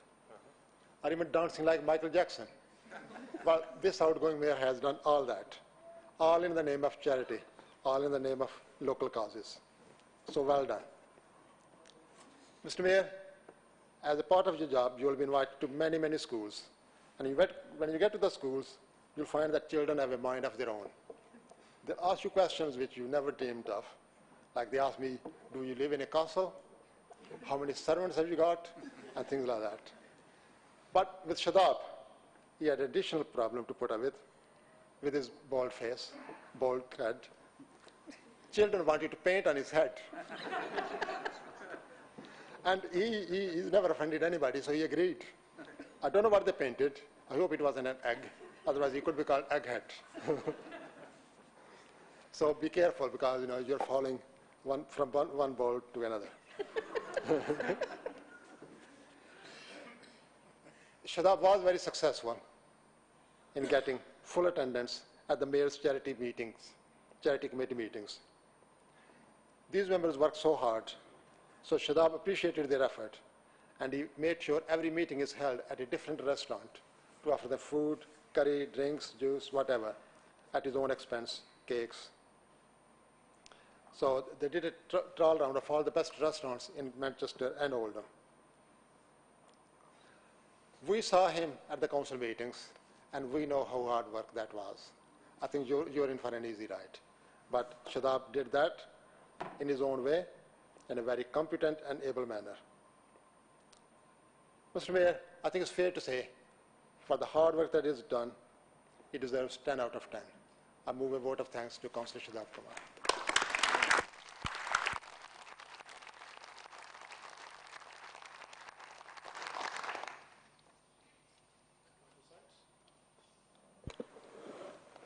or even dancing like Michael Jackson. Well, this outgoing mayor has done all that, all in the name of charity, all in the name of local causes. So well done. Mr. Mayor, as a part of your job, you will be invited to many, many schools. And when you get to the schools, you'll find that children have a mind of their own. They ask you questions which you never dreamed of. Like they ask me, do you live in a castle? How many servants have you got? And things like that. But with Shadab, he had an additional problem to put up with his bald face, bald head. Children wanted to paint on his head. And he's never offended anybody, so he agreed. I don't know what they painted. I hope it wasn't an egg. Otherwise, he could be called Egghead. So be careful, because you're falling from one ball to another. Shadab was very successful in getting full attendance at the mayor's charity committee meetings. These members worked so hard, so Shadab appreciated their effort, and he made sure every meeting is held at a different restaurant to offer them food, curry, drinks, juice, whatever, at his own expense, cakes. So they did a trial round of all the best restaurants in Manchester and Oldham. We saw him at the council meetings, and we know how hard work that was. I think you're in for an easy ride. But Shadab did that in his own way, in a very competent and able manner. Mr. Mayor, I think it's fair to say, for the hard work that is done, he deserves 10 out of 10. I move a vote of thanks to Councillor Shadab Kumar.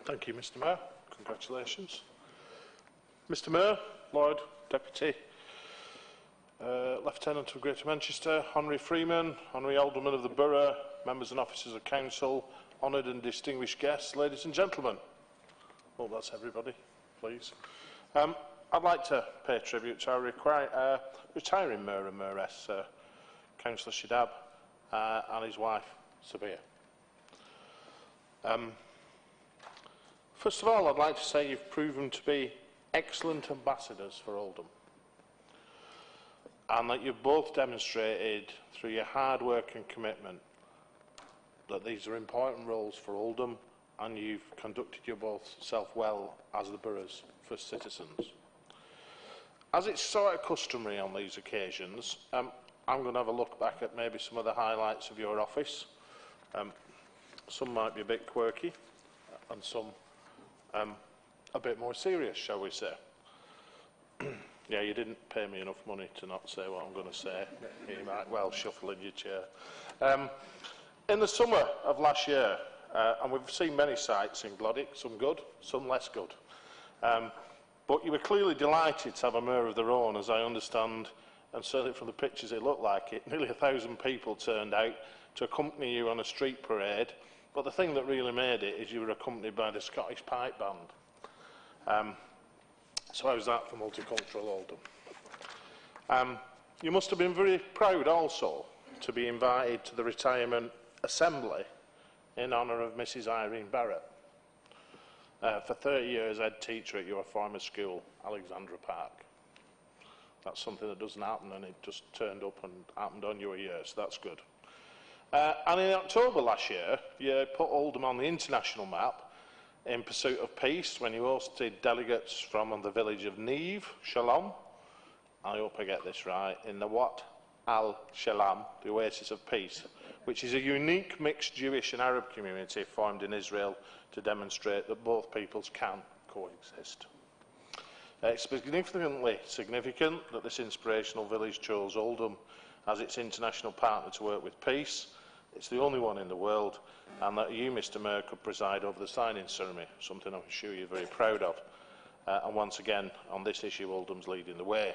Thank you, Mr. Mayor. Congratulations. Mr. Mayor, Lord Deputy, Lieutenant of Greater Manchester, Honorary Freeman, Honorary Alderman of the Borough, members and officers of Council, honoured and distinguished guests, ladies and gentlemen. Well, that's everybody, please. I'd like to pay tribute to our retiring Mayor and Mayoress, Councillor Shadab, and his wife, Sabir. First of all, I'd like to say you've proven to be excellent ambassadors for Oldham, and that you've both demonstrated through your hard work and commitment that these are important roles for Oldham, and you've conducted your both self well as the borough's first citizens. As it's sort of customary on these occasions, I'm going to have a look back at maybe some of the highlights of your office. Some might be a bit quirky, and some a bit more serious, shall we say. Yeah, you didn't pay me enough money to not say what I'm going to say. You might well shuffle in your chair. In the summer of last year, and we've seen many sites in Glodick, some good, some less good, but you were clearly delighted to have a mayor of their own, as I understand, and certainly from the pictures it looked like it. Nearly 1,000 people turned out to accompany you on a street parade, but the thing that really made it is you were accompanied by the Scottish Pipe Band. So how's that for multicultural Oldham? You must have been very proud also to be invited to the retirement assembly in honour of Mrs Irene Barrett. For 30 years, head teacher at your former school, Alexandra Park. That's something that doesn't happen, and it just turned up and happened on your year, so that's good. And in October last year, you put Oldham on the international map in pursuit of peace when you hosted delegates from the village of Neve, Shalom, I hope I get this right, in the Wat al-Shalam, the Oasis of Peace, which is a unique mixed Jewish and Arab community formed in Israel to demonstrate that both peoples can coexist. It's significantly significant that this inspirational village chose Oldham as its international partner to work with peace. It's the only one in the world, and that you, Mr Mayor, could preside over the signing ceremony, something I'm sure you're very proud of. And once again, on this issue, Oldham's leading the way.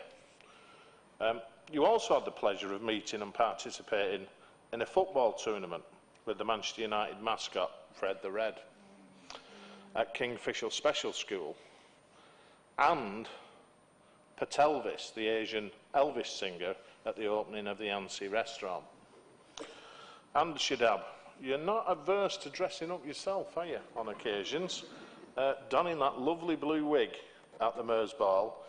You also had the pleasure of meeting and participating in a football tournament with the Manchester United mascot, Fred the Red, at Kingfisher Special School, and Patelvis, the Asian Elvis singer, at the opening of the Ansi restaurant. And Shadab, you're not averse to dressing up yourself, are you, on occasions, donning that lovely blue wig at the Mayor's Ball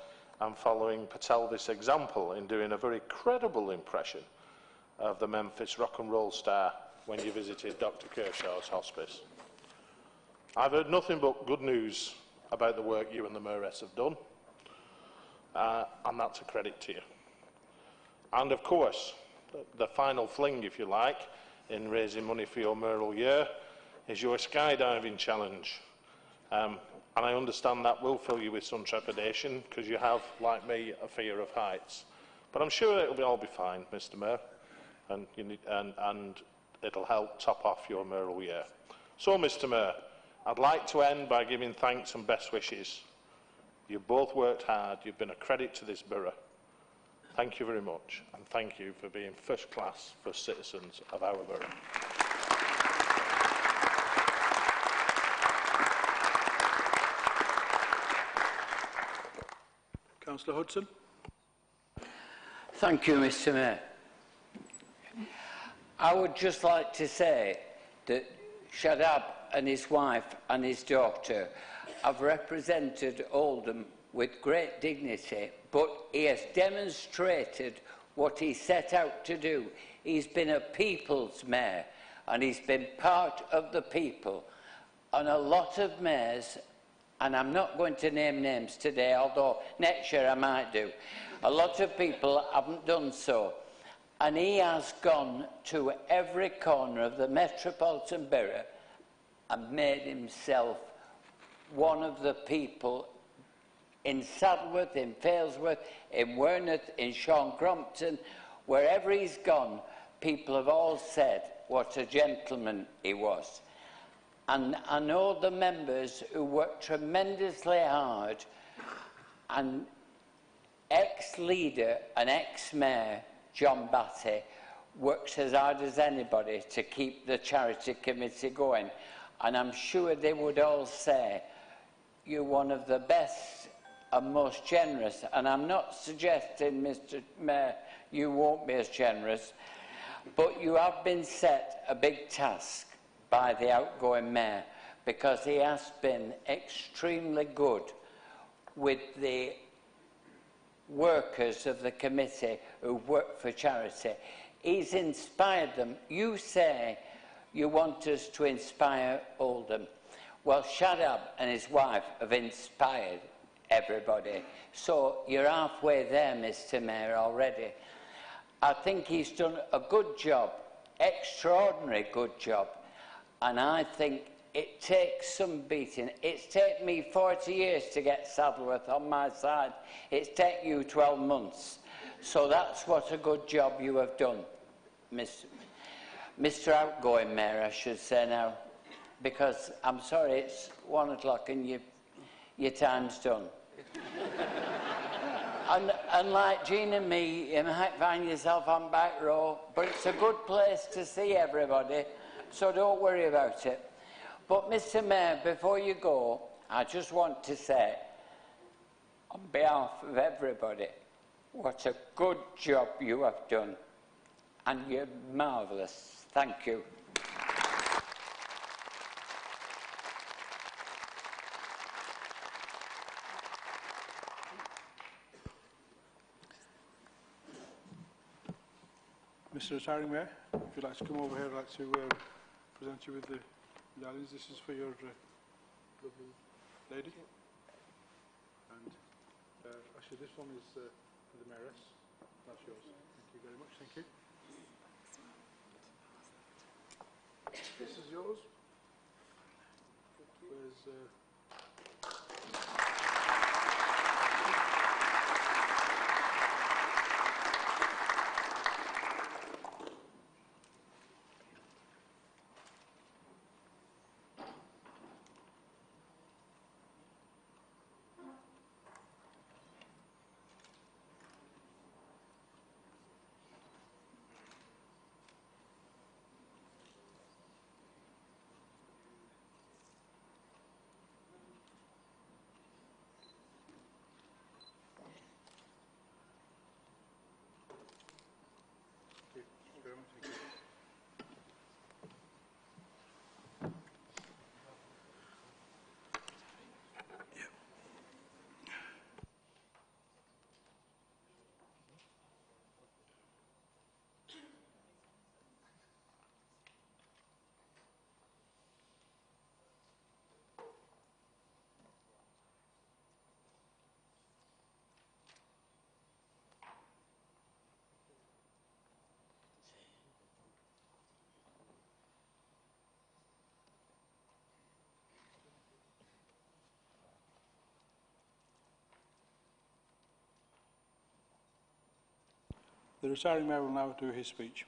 and following Patelvis' example in doing a very credible impression of the Memphis rock and roll star when you visited Dr. Kershaw's hospice. I've heard nothing but good news about the work you and the Mayoress have done, and that's a credit to you. And of course, the final fling, if you like, in raising money for your mayoral year is your skydiving challenge. And I understand that will fill you with some trepidation because you have, like me, a fear of heights. But I'm sure it'll all be fine, Mr Mayor, and it'll help top off your mayoral year. So, Mr Mayor, I'd like to end by giving thanks and best wishes. You've both worked hard. You've been a credit to this borough. Thank you very much, and thank you for being first class for citizens of our borough. Councillor Hudson. Thank you, Mr Mayor. I would just like to say that Shadab and his wife and his daughter have represented Oldham with great dignity, but he has demonstrated what he set out to do. He's been a people's mayor, and he's been part of the people. And a lot of mayors, and I'm not going to name names today, although next year I might do, a lot of people haven't done so. And he has gone to every corner of the metropolitan borough and made himself one of the people in Saddleworth, in Failsworth, in Wernath, in Sean Crompton, wherever he's gone, people have all said what a gentleman he was. And I know the members who worked tremendously hard, and ex-leader and ex-mayor John Batty works as hard as anybody to keep the charity committee going. And I'm sure they would all say, you're one of the best and most generous. And I'm not suggesting, Mr Mayor, you won't be as generous, but you have been set a big task by the outgoing mayor, because he has been extremely good with the workers of the committee who work for charity. He's inspired them. You say you want us to inspire Oldham. Well, Shadab and his wife have inspired everybody. So you're halfway there, Mr Mayor, already. I think he's done a good job, extraordinary good job. And I think it takes some beating. It's taken me 40 years to get Saddleworth on my side. It's taken you 12 months. So that's what a good job you have done, Mr. Mr. Outgoing Mayor, I should say now, because I'm sorry, it's 1 o'clock and your time's done. And like Jean and me, you might find yourself on back row, but it's a good place to see everybody, so don't worry about it. But Mr. Mayor, before you go, I just want to say, on behalf of everybody, what a good job you have done, and you're marvellous. Thank you. Mr. Retiring Mayor, if you'd like to come over here, I'd like to present you with the medallions. This is for your lovely lady. And actually this one is for the Mayoress. That's yours. Thank you very much. Thank you. This is yours. Where's very much. Thank you. The retiring mayor will now do his speech.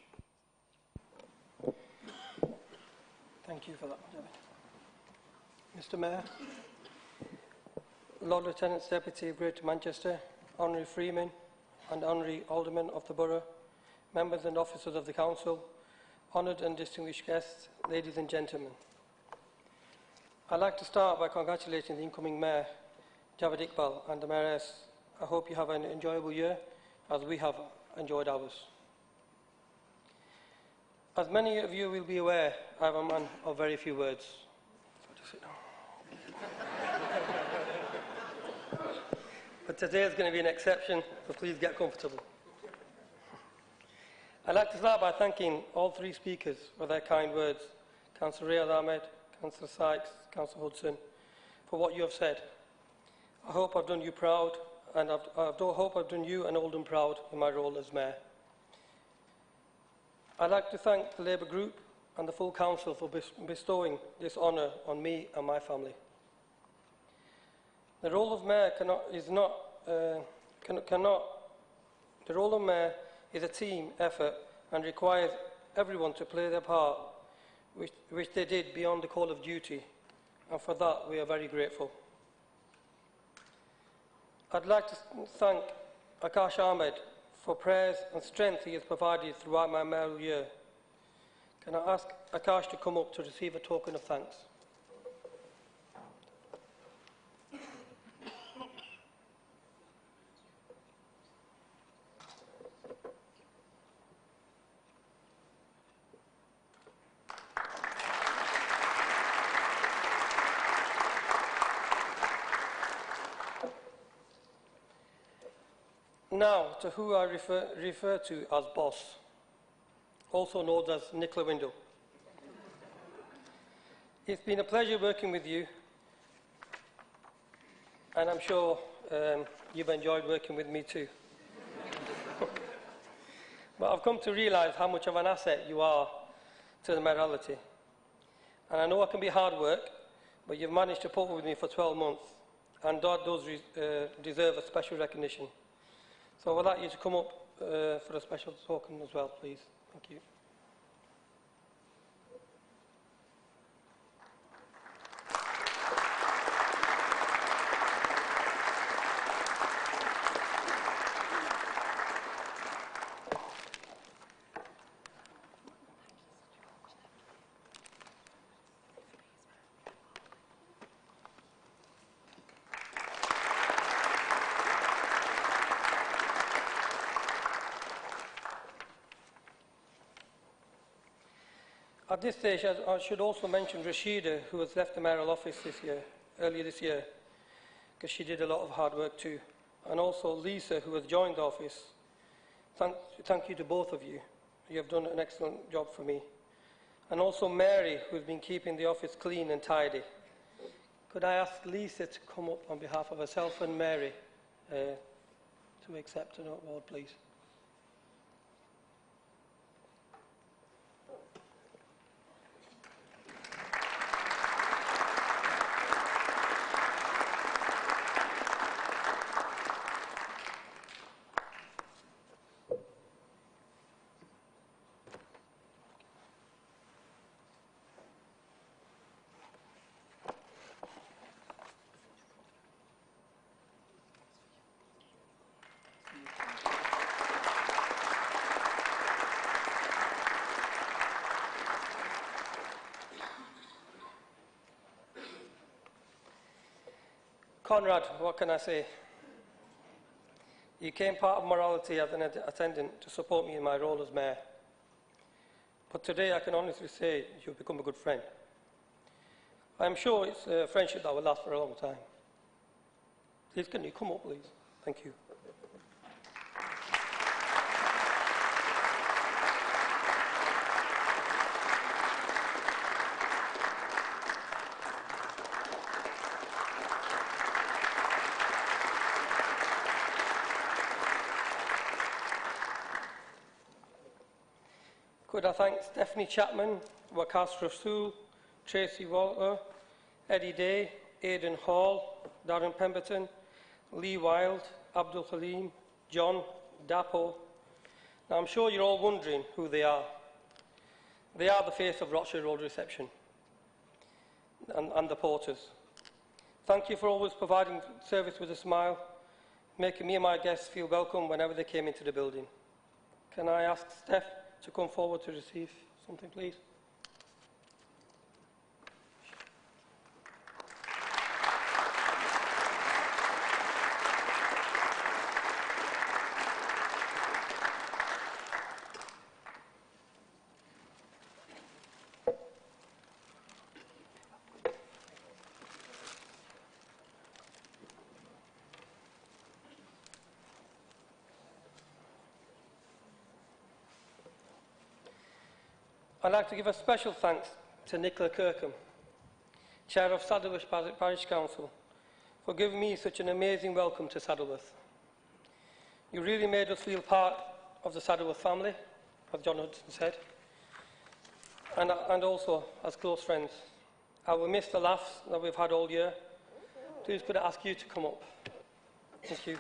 Thank you for that, David. Mr. Mayor, Lord Lieutenant's Deputy of Greater Manchester, Honorary Freeman and Honorary Aldermen of the Borough, members and officers of the Council, honoured and distinguished guests, ladies and gentlemen. I'd like to start by congratulating the incoming Mayor, Javed Iqbal, and the Mayoress. I hope you have an enjoyable year, as we have enjoyed ours. As many of you will be aware, I am a man of very few words. But today is going to be an exception, so please get comfortable. I'd like to start by thanking all three speakers for their kind words, Councillor Riyad Ahmed, Councillor Sykes, Councillor Hudson, for what you have said. I hope I've done you proud, and I hope I've done you and Oldham proud in my role as Mayor. I'd like to thank the Labour Group and the full Council for bestowing this honour on me and my family. The role of Mayor the role of Mayor is a team effort and requires everyone to play their part, which they did beyond the call of duty, and for that we are very grateful. I'd like to thank Akash Ahmed for prayers and strength he has provided throughout my mayoral year. Can I ask Akash to come up to receive a token of thanks? Now, to who I refer to as Boss, also known as Nicola Window. It's been a pleasure working with you, and I'm sure you've enjoyed working with me too. But I've come to realise how much of an asset you are to the mayoralty. And I know it can be hard work, but you've managed to put up with me for 12 months, and that does deserve a special recognition. So I'd like you to come up for a special token as well, please. Thank you. At this stage, I should also mention Rashida, who has left the mayoral office earlier this year, because she did a lot of hard work too. And also Lisa, who has joined the office. Thank you to both of you. You have done an excellent job for me. And also Mary, who has been keeping the office clean and tidy. Could I ask Lisa to come up on behalf of herself and Mary to accept an award, please? Conrad, what can I say? You came part of morality as an attendant to support me in my role as mayor. But today I can honestly say you've become a good friend. I'm sure it's a friendship that will last for a long time. Please, can you come up, please? Thank you. Could I thank Stephanie Chapman, Wakas Rasool, Tracy Walter, Eddie Day, Aidan Hall, Darren Pemberton, Lee Wild, Abdul Halim, John, Dapo. Now I'm sure you're all wondering who they are. They are the face of Rochdale Road Reception and the porters. Thank you for always providing service with a smile, making me and my guests feel welcome whenever they came into the building. Can I ask Steph to come forward to receive something, please? I'd like to give a special thanks to Nicola Kirkham, Chair of Saddleworth Parish Council, for giving me such an amazing welcome to Saddleworth. You really made us feel part of the Saddleworth family, as John Hudson said, and also as close friends. I will miss the laughs that we've had all year. Please could I ask you to come up? Thank you.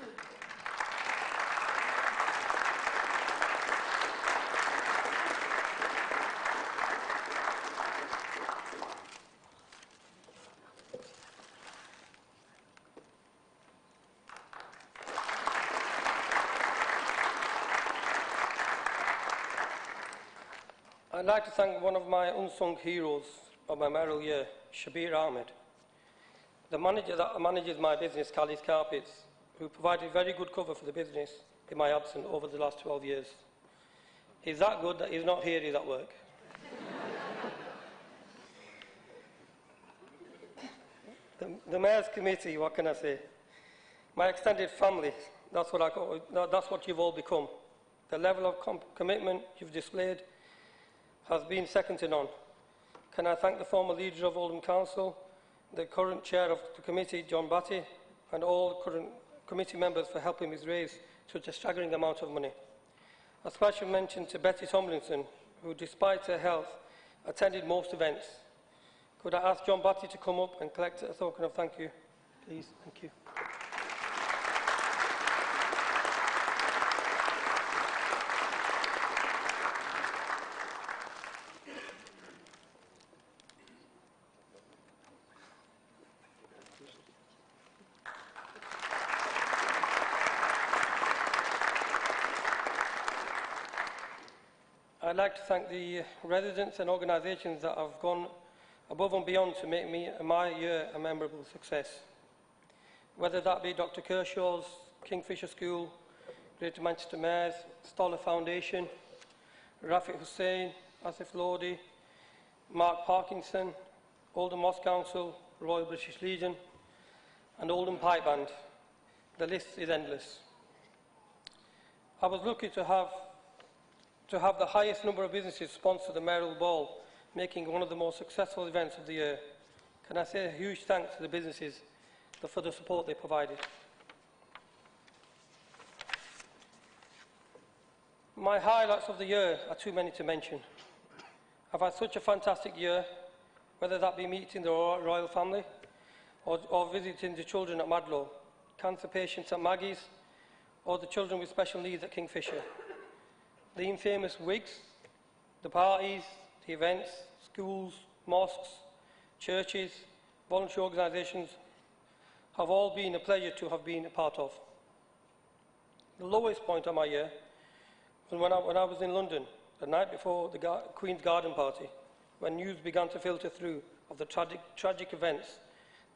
I'd like to thank one of my unsung heroes of my mayoral year, Shabir Ahmed, the manager that manages my business, Callie's Carpets, who provided very good cover for the business in my absence over the last 12 years. He's that good that he's not here, he's at work. The Mayor's Committee, what can I say? My extended family, that's what you've all become. The level of commitment you've displayed has been second to none. Can I thank the former leader of Oldham Council, the current chair of the committee, John Batty, and all current committee members for helping us raise such a staggering amount of money. A special mention to Betty Tomlinson, who, despite her health, attended most events. Could I ask John Batty to come up and collect a token of thank you, please? Thank you. I'd like to thank the residents and organisations that have gone above and beyond to make my year a memorable success. Whether that be Dr Kershaw's, Kingfisher School, Greater Manchester Mayors, Stoller Foundation, Rafiq Hussain, Asif Lodi, Mark Parkinson, Oldham Moss Council, Royal British Legion, and Oldham Pipe Band. The list is endless. I was lucky to have the highest number of businesses sponsor the Mayoral Ball, making one of the most successful events of the year. Can I say a huge thanks to the businesses for the support they provided. My highlights of the year are too many to mention. I've had such a fantastic year, whether that be meeting the royal family or visiting the children at Madlow, cancer patients at Maggie's, or the children with special needs at Kingfisher. The infamous wigs, the parties, the events, schools, mosques, churches, voluntary organisations have all been a pleasure to have been a part of. The lowest point of my year was when I was in London, the night before the Queen's Garden Party, when news began to filter through of the tragic events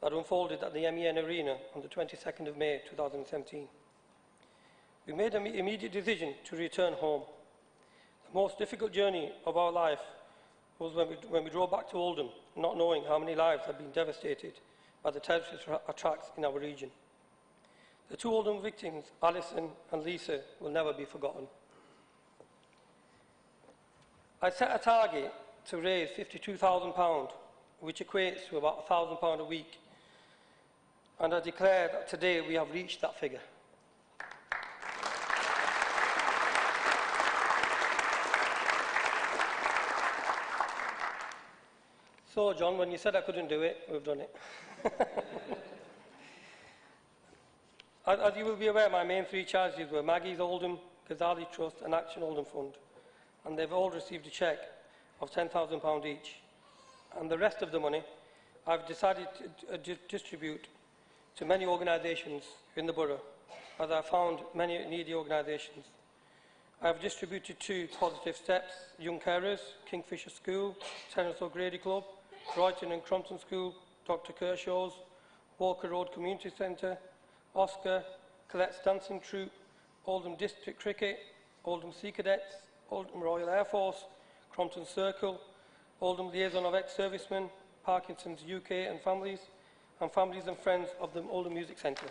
that unfolded at the MEN Arena on the 22nd of May 2017. We made an immediate decision to return home. The most difficult journey of our life was when we drove back to Oldham, not knowing how many lives had been devastated by the terrorist attacks in our region. The two Oldham victims, Alison and Lisa, will never be forgotten. I set a target to raise £52,000, which equates to about £1,000 a week, and I declare that today we have reached that figure. So, John, when you said I couldn't do it, we've done it. As you will be aware, my main three charities were Maggie's Oldham, Ghazali Trust and Action Oldham Fund, and they've all received a cheque of £10,000 each. And the rest of the money I've decided to distribute to many organisations in the borough, as I found many needy organisations. I have distributed to Positive Steps, Young Carers, Kingfisher School, Terence O'Grady Club, Brighton and Crompton School, Dr Kershaw's, Walker Road Community Centre, Oscar, Colette's Dancing Troupe, Oldham District Cricket, Oldham Sea Cadets, Oldham Royal Air Force, Crompton Circle, Oldham Liaison of Ex-Servicemen, Parkinson's UK and families and friends of the Oldham Music Centre.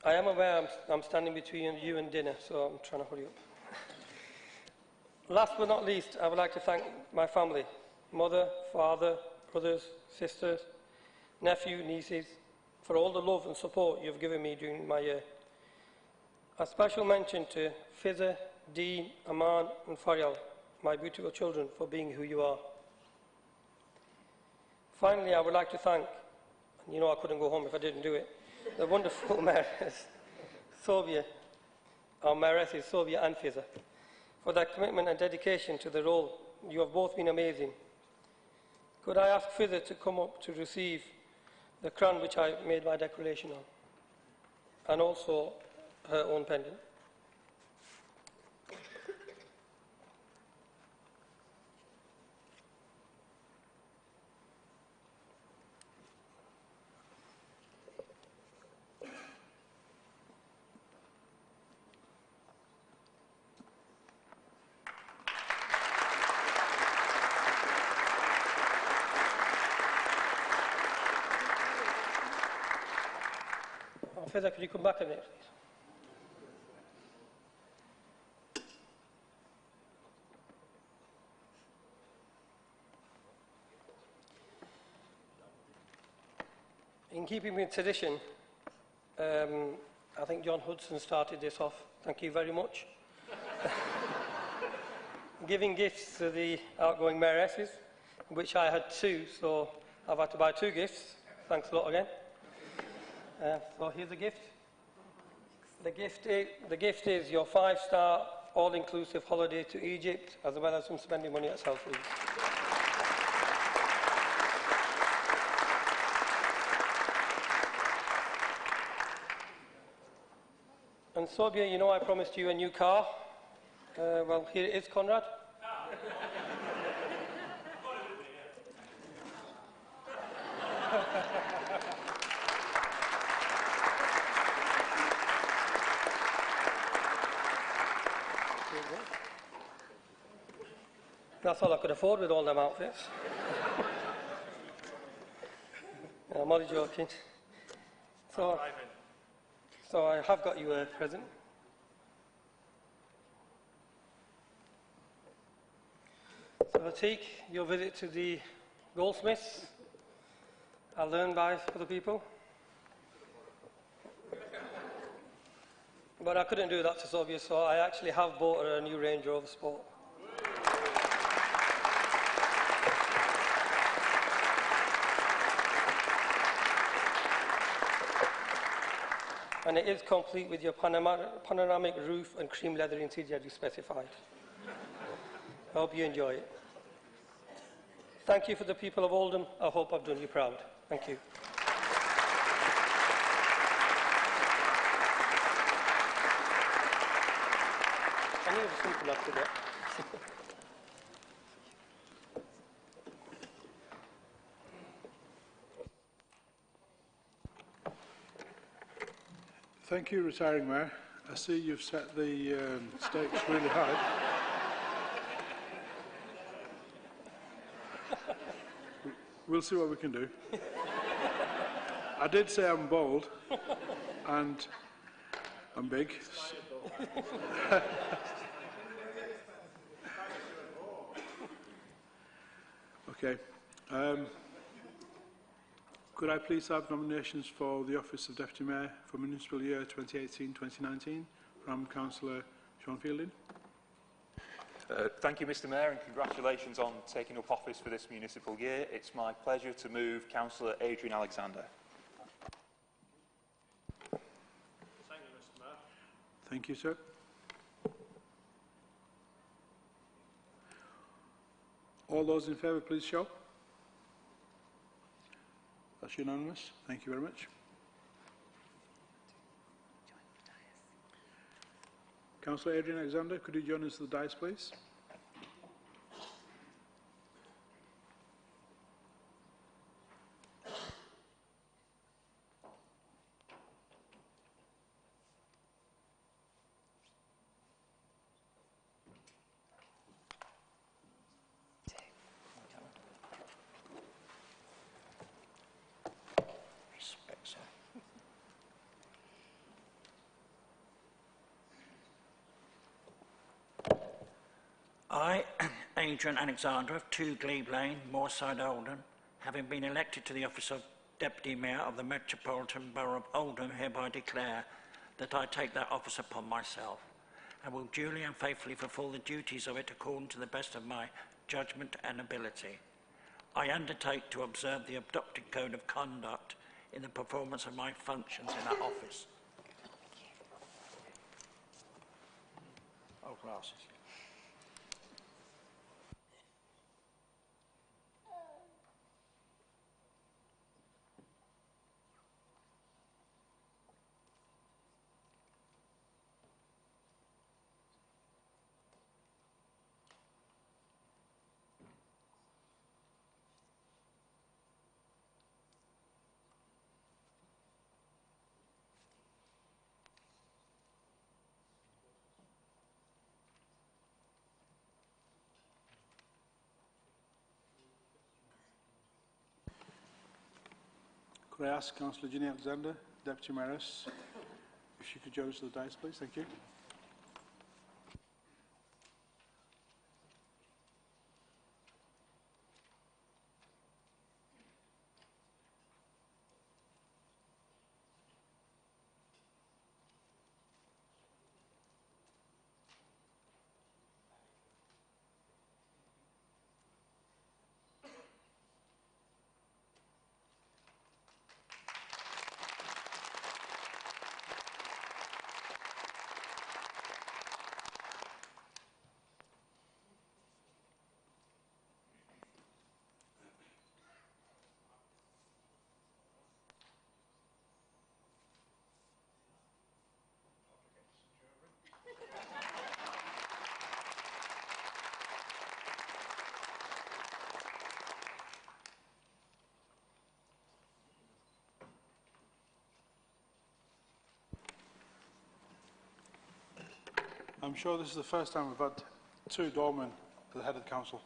I am aware I'm standing between you and dinner, so I'm trying to hurry up. Last but not least, I would like to thank my family, mother, father, brothers, sisters, nephew, nieces, for all the love and support you've given me during my year. A special mention to Fizza, Dean, Aman and Faryal, my beautiful children, for being who you are. Finally, I would like to thank, and you know I couldn't go home if I didn't do it, the wonderful Mayoress, Sylvia, our Mayoresses, Sylvia and Fizza, for their commitment and dedication to the role. You have both been amazing. Could I ask Fizza to come up to receive the crown which I made my declaration on, and also her own pendant? Fizza, could you come back a minute, please? In keeping with tradition, I think John Hudson started this off. Thank you very much. Giving gifts to the outgoing mayoresses, which I had two, so I've had to buy two gifts. Thanks a lot again. So here's the gift. The gift is your 5-star all-inclusive holiday to Egypt, as well as some spending money at Southfields. And Sobia, you know I promised you a new car. Well, here it is, Conrad. That's all I could afford with all them outfits. I'm only joking. So I have got you a present. So I'll take your visit to the goldsmiths. I'll learn by other people. But I couldn't do that to Sylvia, so I actually have bought her a new Range Rover Sport. And it is complete with your panoramic roof and cream leather interior as you specified. I hope you enjoy it. Thank you for the people of Oldham. I hope I've done you proud. Thank you. I knew it was simple after that. Thank you, retiring Mayor. I see you've set the stakes really high. We'll see what we can do. I did say I'm bold and I'm big. Okay. Could I please have nominations for the Office of Deputy Mayor for municipal year 2018-2019 from Councillor Sean Fielding? Thank you, Mr Mayor, and congratulations on taking up office for this municipal year. It's my pleasure to move Councillor Adrian Alexander. Thank you, Mr Mayor. Thank you, sir. All those in favour, please show. That's unanimous. Thank you very much. Councillor Adrian Alexander, could you join us to the dais, please? I, Adrian Alexander of 2 Glebe Lane, Moorside, Oldham, having been elected to the office of Deputy Mayor of the Metropolitan Borough of Oldham, hereby declare that I take that office upon myself and will duly and faithfully fulfil the duties of it according to the best of my judgment and ability. I undertake to observe the adopted code of conduct in the performance of my functions in that office. Oh, glasses. Could I ask Councillor Ginny Alexander, Deputy Mayoress, if she could join us to the dais, please? Thank you. I'm sure this is the first time we've had 2 doormen the head of the council.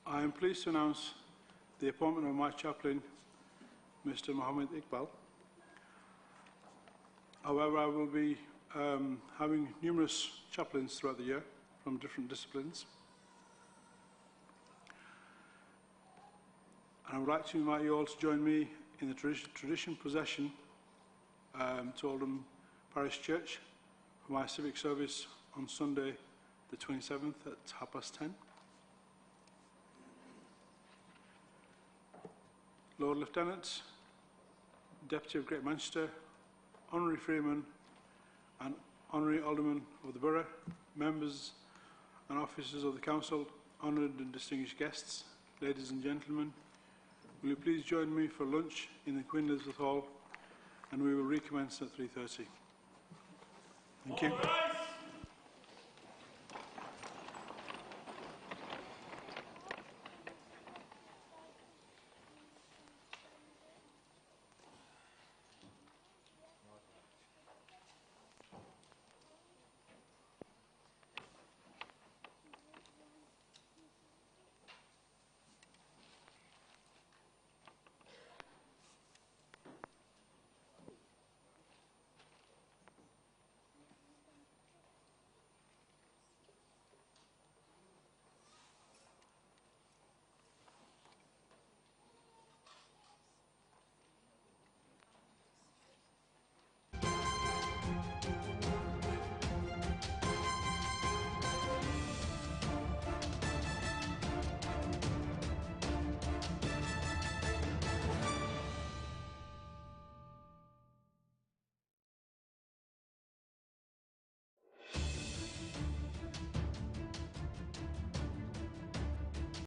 I am pleased to announce the appointment of my chaplain, Mr. Mohammed Iqbal. However, I will be having numerous chaplains throughout the year from different disciplines. And I would like to invite you all to join me in the tradition procession to Oldham Parish Church for my civic service on Sunday the 27th at 10:30. Lord Lieutenant, Deputy of Great Manchester, Honorary Freeman and Honorary Alderman of the Borough, members and officers of the Council, honoured and distinguished guests, ladies and gentlemen, will you please join me for lunch in the Queen Elizabeth Hall, and we will recommence at 3:30. Thank you.